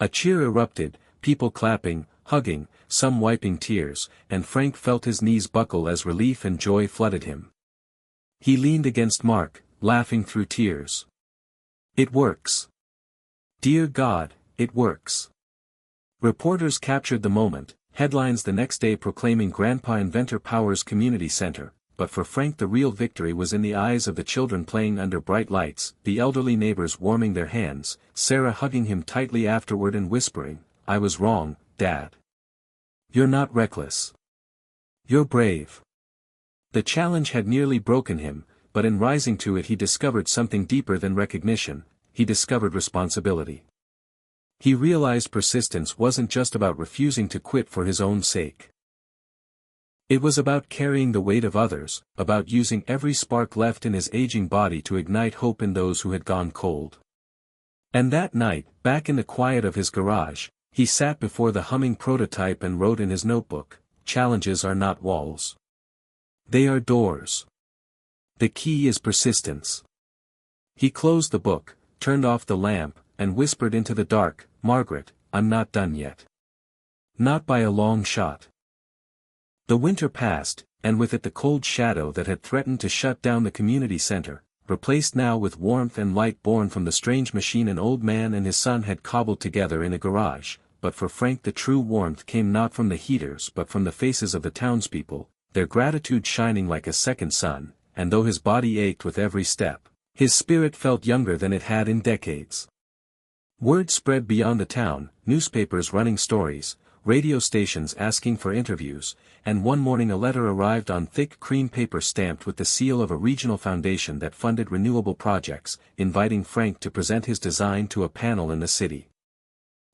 Speaker 1: A cheer erupted, people clapping, hugging, some wiping tears, and Frank felt his knees buckle as relief and joy flooded him. He leaned against Mark, laughing through tears. "It works. Dear God, it works." Reporters captured the moment, headlines the next day proclaiming Grandpa Inventor Power's community center, but for Frank the real victory was in the eyes of the children playing under bright lights, the elderly neighbors warming their hands, Sarah hugging him tightly afterward and whispering, "I was wrong, Dad. You're not reckless. You're brave." The challenge had nearly broken him, but in rising to it he discovered something deeper than recognition, he discovered responsibility. He realized persistence wasn't just about refusing to quit for his own sake. It was about carrying the weight of others, about using every spark left in his aging body to ignite hope in those who had gone cold. And that night, back in the quiet of his garage, he sat before the humming prototype and wrote in his notebook, "Challenges are not walls. They are doors. The key is persistence." He closed the book, turned off the lamp, and whispered into the dark, "Margaret, I'm not done yet. Not by a long shot." The winter passed, and with it the cold shadow that had threatened to shut down the community center, replaced now with warmth and light born from the strange machine an old man and his son had cobbled together in a garage. But for Frank the true warmth came not from the heaters but from the faces of the townspeople, their gratitude shining like a second sun, and though his body ached with every step, his spirit felt younger than it had in decades. Word spread beyond the town, newspapers running stories, radio stations asking for interviews, and one morning a letter arrived on thick cream paper stamped with the seal of a regional foundation that funded renewable projects, inviting Frank to present his design to a panel in the city.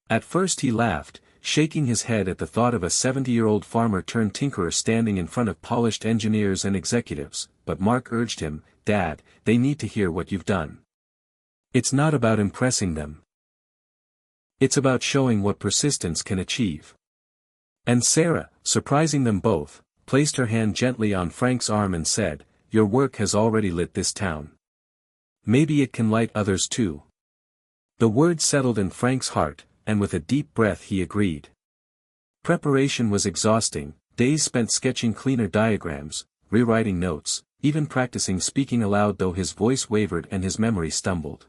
Speaker 1: At first he laughed, shaking his head at the thought of a 70-year-old farmer-turned-tinkerer standing in front of polished engineers and executives, but Mark urged him, "Dad, they need to hear what you've done. It's not about impressing them. It's about showing what persistence can achieve." And Sarah, surprising them both, placed her hand gently on Frank's arm and said, "Your work has already lit this town. Maybe it can light others too." The word settled in Frank's heart, and with a deep breath he agreed. Preparation was exhausting, days spent sketching cleaner diagrams, rewriting notes, even practicing speaking aloud though his voice wavered and his memory stumbled.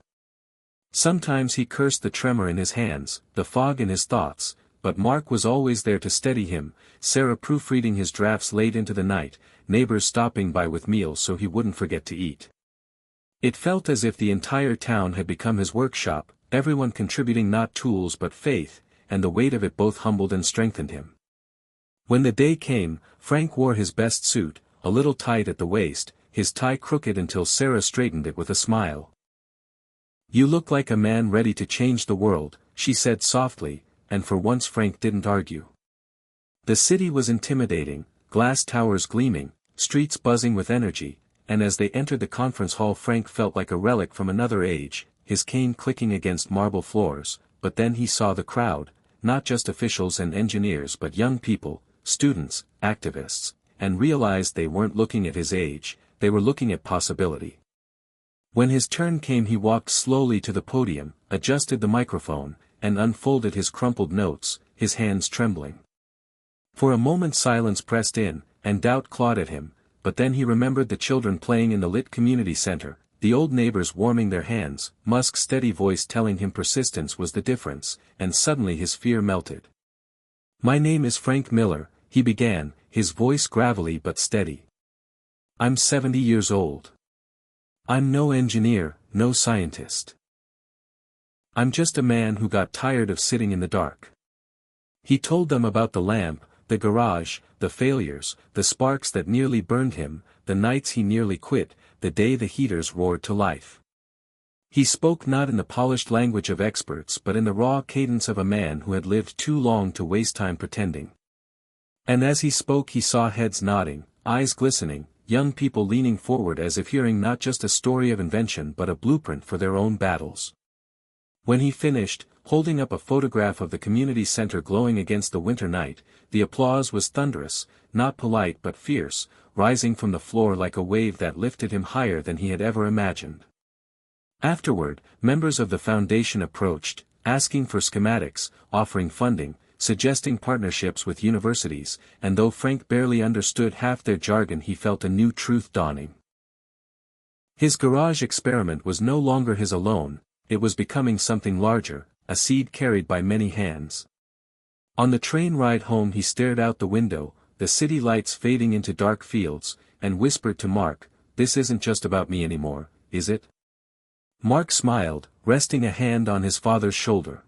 Speaker 1: Sometimes he cursed the tremor in his hands, the fog in his thoughts, but Mark was always there to steady him, Sarah proofreading his drafts late into the night, neighbors stopping by with meals so he wouldn't forget to eat. It felt as if the entire town had become his workshop, everyone contributing not tools but faith, and the weight of it both humbled and strengthened him. When the day came, Frank wore his best suit, a little tight at the waist, his tie crooked until Sarah straightened it with a smile. "You look like a man ready to change the world," she said softly, and for once Frank didn't argue. The city was intimidating, glass towers gleaming, streets buzzing with energy, and as they entered the conference hall Frank felt like a relic from another age, his cane clicking against marble floors, but then he saw the crowd, not just officials and engineers but young people, students, activists, and realized they weren't looking at his age, they were looking at possibility. When his turn came he walked slowly to the podium, adjusted the microphone, and unfolded his crumpled notes, his hands trembling. For a moment silence pressed in, and doubt clawed at him, but then he remembered the children playing in the lit community center, the old neighbors warming their hands, Musk's steady voice telling him persistence was the difference, and suddenly his fear melted. "My name is Frank Miller," he began, his voice gravelly but steady. "I'm 70 years old. I'm no engineer, no scientist. I'm just a man who got tired of sitting in the dark." He told them about the lamp, the garage, the failures, the sparks that nearly burned him, the nights he nearly quit, the day the heaters roared to life. He spoke not in the polished language of experts but in the raw cadence of a man who had lived too long to waste time pretending. And as he spoke he saw heads nodding, eyes glistening, young people leaning forward as if hearing not just a story of invention but a blueprint for their own battles. When he finished, holding up a photograph of the community center glowing against the winter night, the applause was thunderous, not polite but fierce, rising from the floor like a wave that lifted him higher than he had ever imagined. Afterward, members of the foundation approached, asking for schematics, offering funding, suggesting partnerships with universities, and though Frank barely understood half their jargon he felt a new truth dawning. His garage experiment was no longer his alone, it was becoming something larger, a seed carried by many hands. On the train ride home he stared out the window, the city lights fading into dark fields, and whispered to Mark, "This isn't just about me anymore, is it?" Mark smiled, resting a hand on his father's shoulder.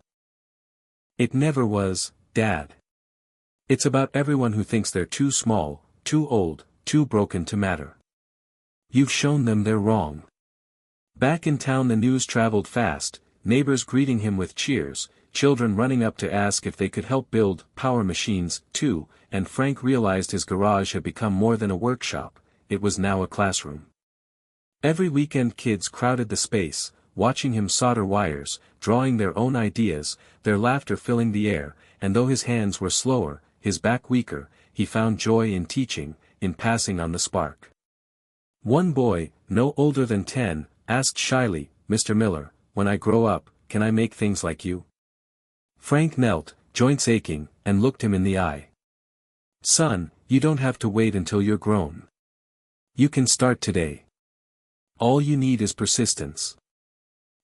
Speaker 1: "It never was, Dad. It's about everyone who thinks they're too small, too old, too broken to matter. You've shown them they're wrong." Back in town the news traveled fast, neighbors greeting him with cheers, children running up to ask if they could help build power machines, too, and Frank realized his garage had become more than a workshop, it was now a classroom. Every weekend kids crowded the space, watching him solder wires, drawing their own ideas, their laughter filling the air, and though his hands were slower, his back weaker, he found joy in teaching, in passing on the spark. One boy, no older than 10, asked shyly, "Mr. Miller, when I grow up, can I make things like you?" Frank knelt, joints aching, and looked him in the eye. "Son, you don't have to wait until you're grown. You can start today. All you need is persistence.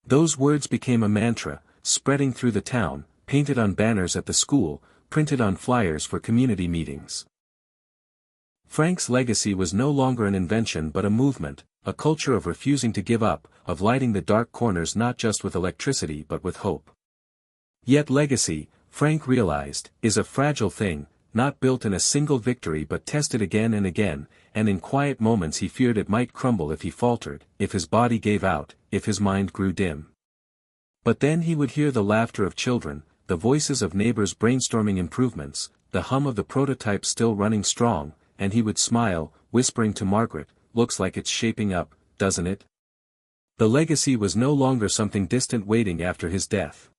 Speaker 1: Those words became a mantra, spreading through the town, painted on banners at the school, printed on flyers for community meetings. Frank's legacy was no longer an invention but a movement, a culture of refusing to give up, of lighting the dark corners not just with electricity but with hope. Yet legacy, Frank realized, is a fragile thing, not built in a single victory but tested again and again, and in quiet moments he feared it might crumble if he faltered, if his body gave out, if his mind grew dim. But then he would hear the laughter of children, the voices of neighbors brainstorming improvements, the hum of the prototype still running strong, and he would smile, whispering to Margaret, "Looks like it's shaping up, doesn't it?" The legacy was no longer something distant waiting after his death.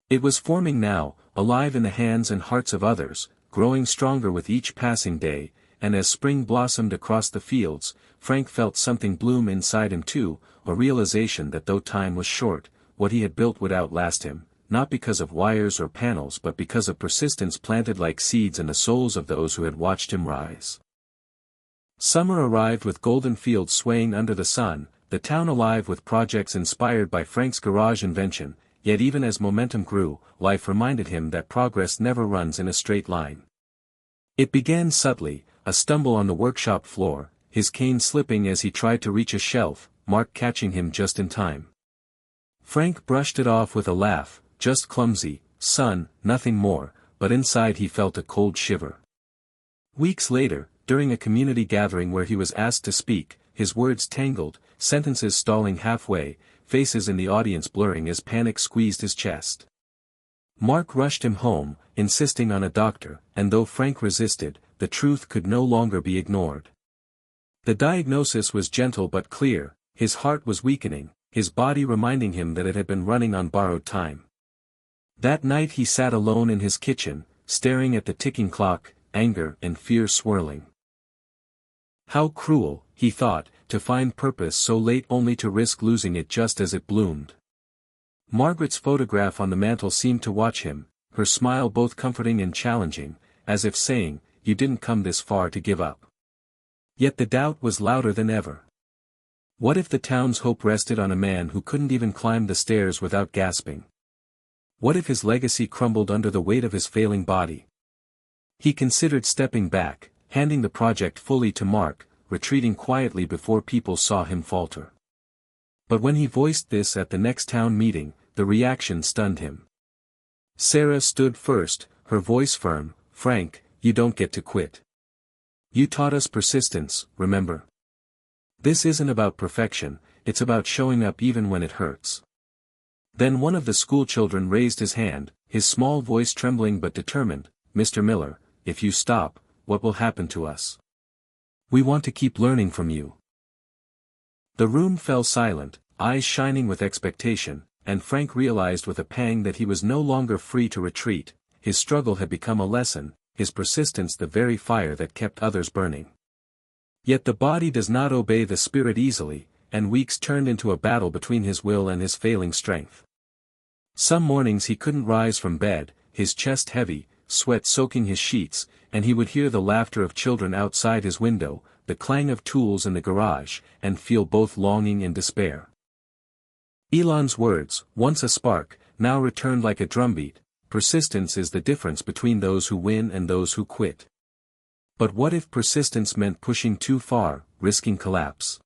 Speaker 1: It was forming now, alive in the hands and hearts of others, growing stronger with each passing day, and as spring blossomed across the fields, Frank felt something bloom inside him too, a realization that though time was short, what he had built would outlast him, not because of wires or panels but because of persistence planted like seeds in the souls of those who had watched him rise. Summer arrived with golden fields swaying under the sun, the town alive with projects inspired by Frank's garage invention, yet even as momentum grew, life reminded him that progress never runs in a straight line. It began subtly, a stumble on the workshop floor, his cane slipping as he tried to reach a shelf, Mark catching him just in time. Frank brushed it off with a laugh, just clumsy, son, nothing more, but inside he felt a cold shiver. Weeks later, during a community gathering where he was asked to speak, his words tangled, sentences stalling halfway, faces in the audience blurring as panic squeezed his chest. Mark rushed him home, insisting on a doctor, and though Frank resisted, the truth could no longer be ignored. The diagnosis was gentle but clear, his heart was weakening, his body reminding him that it had been running on borrowed time. That night he sat alone in his kitchen, staring at the ticking clock, anger and fear swirling. How cruel, he thought, to find purpose so late only to risk losing it just as it bloomed. Margaret's photograph on the mantel seemed to watch him, her smile both comforting and challenging, as if saying, "You didn't come this far to give up." Yet the doubt was louder than ever. What if the town's hope rested on a man who couldn't even climb the stairs without gasping? What if his legacy crumbled under the weight of his failing body? He considered stepping back, handing the project fully to Mark, retreating quietly before people saw him falter. But when he voiced this at the next town meeting, the reaction stunned him. Sarah stood first, her voice firm, "Frank, you don't get to quit. You taught us persistence, remember? This isn't about perfection, it's about showing up even when it hurts." Then one of the schoolchildren raised his hand, his small voice trembling but determined, "Mr. Miller, if you stop, what will happen to us? We want to keep learning from you." The room fell silent, eyes shining with expectation, and Frank realized with a pang that he was no longer free to retreat, his struggle had become a lesson, his persistence the very fire that kept others burning. Yet the body does not obey the spirit easily, and weeks turned into a battle between his will and his failing strength. Some mornings he couldn't rise from bed, his chest heavy, sweat soaking his sheets, and he would hear the laughter of children outside his window, the clang of tools in the garage, and feel both longing and despair. Elon's words, once a spark, now returned like a drumbeat, persistence is the difference between those who win and those who quit. But what if persistence meant pushing too far, risking collapse?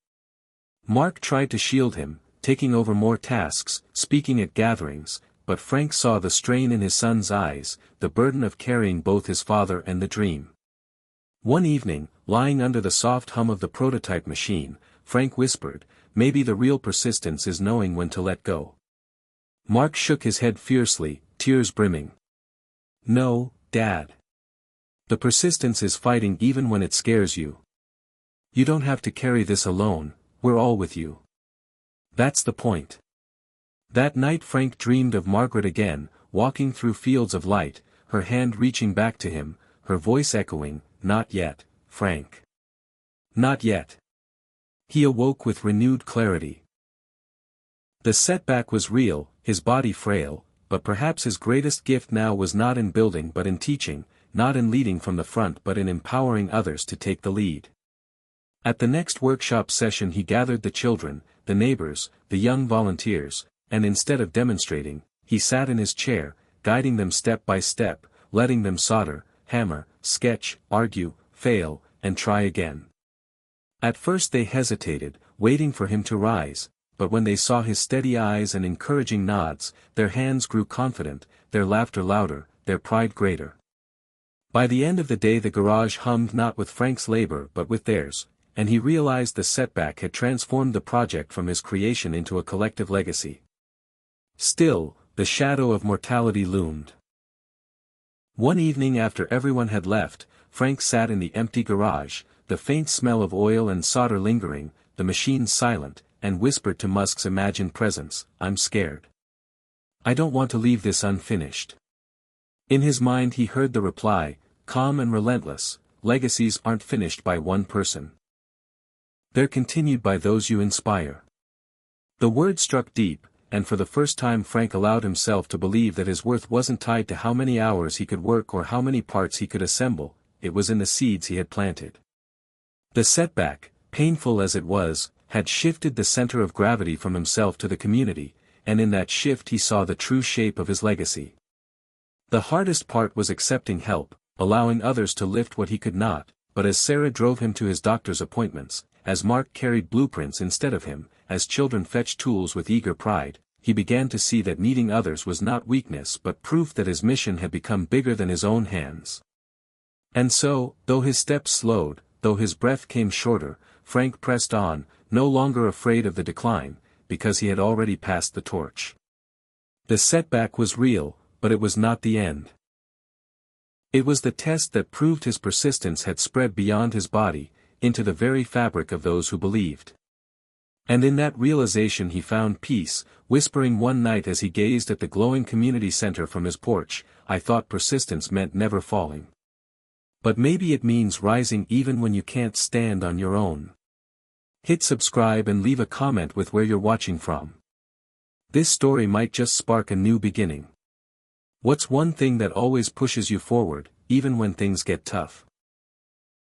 Speaker 1: Mark tried to shield him, taking over more tasks, speaking at gatherings, but Frank saw the strain in his son's eyes, the burden of carrying both his father and the dream. One evening, lying under the soft hum of the prototype machine, Frank whispered, "Maybe the real persistence is knowing when to let go." Mark shook his head fiercely, tears brimming. "No, Dad. The persistence is fighting even when it scares you. You don't have to carry this alone, we're all with you. That's the point." That night Frank dreamed of Margaret again, walking through fields of light, her hand reaching back to him, her voice echoing, "Not yet, Frank. Not yet." He awoke with renewed clarity. The setback was real, his body frail, but perhaps his greatest gift now was not in building but in teaching, not in leading from the front but in empowering others to take the lead. At the next workshop session he gathered the children, the neighbors, the young volunteers, and instead of demonstrating, he sat in his chair, guiding them step by step, letting them solder, hammer, sketch, argue, fail, and try again. At first they hesitated, waiting for him to rise, but when they saw his steady eyes and encouraging nods, their hands grew confident, their laughter louder, their pride greater. By the end of the day the garage hummed not with Frank's labor but with theirs, and he realized the setback had transformed the project from his creation into a collective legacy. Still, the shadow of mortality loomed. One evening after everyone had left, Frank sat in the empty garage, the faint smell of oil and solder lingering, the machine silent, and whispered to Musk's imagined presence, "I'm scared. I don't want to leave this unfinished." In his mind he heard the reply, calm and relentless, "Legacies aren't finished by one person. They're continued by those you inspire." The word struck deep, and for the first time Frank allowed himself to believe that his worth wasn't tied to how many hours he could work or how many parts he could assemble, it was in the seeds he had planted. The setback, painful as it was, had shifted the center of gravity from himself to the community, and in that shift he saw the true shape of his legacy. The hardest part was accepting help, allowing others to lift what he could not, but as Sarah drove him to his doctor's appointments, as Mark carried blueprints instead of him, as children fetched tools with eager pride, he began to see that needing others was not weakness but proof that his mission had become bigger than his own hands. And so, though his steps slowed, though his breath came shorter, Frank pressed on, no longer afraid of the decline, because he had already passed the torch. The setback was real, but it was not the end. It was the test that proved his persistence had spread beyond his body, into the very fabric of those who believed. And in that realization he found peace, whispering one night as he gazed at the glowing community center from his porch, "I thought persistence meant never falling. But maybe it means rising even when you can't stand on your own." Hit subscribe and leave a comment with where you're watching from. This story might just spark a new beginning. What's one thing that always pushes you forward, even when things get tough?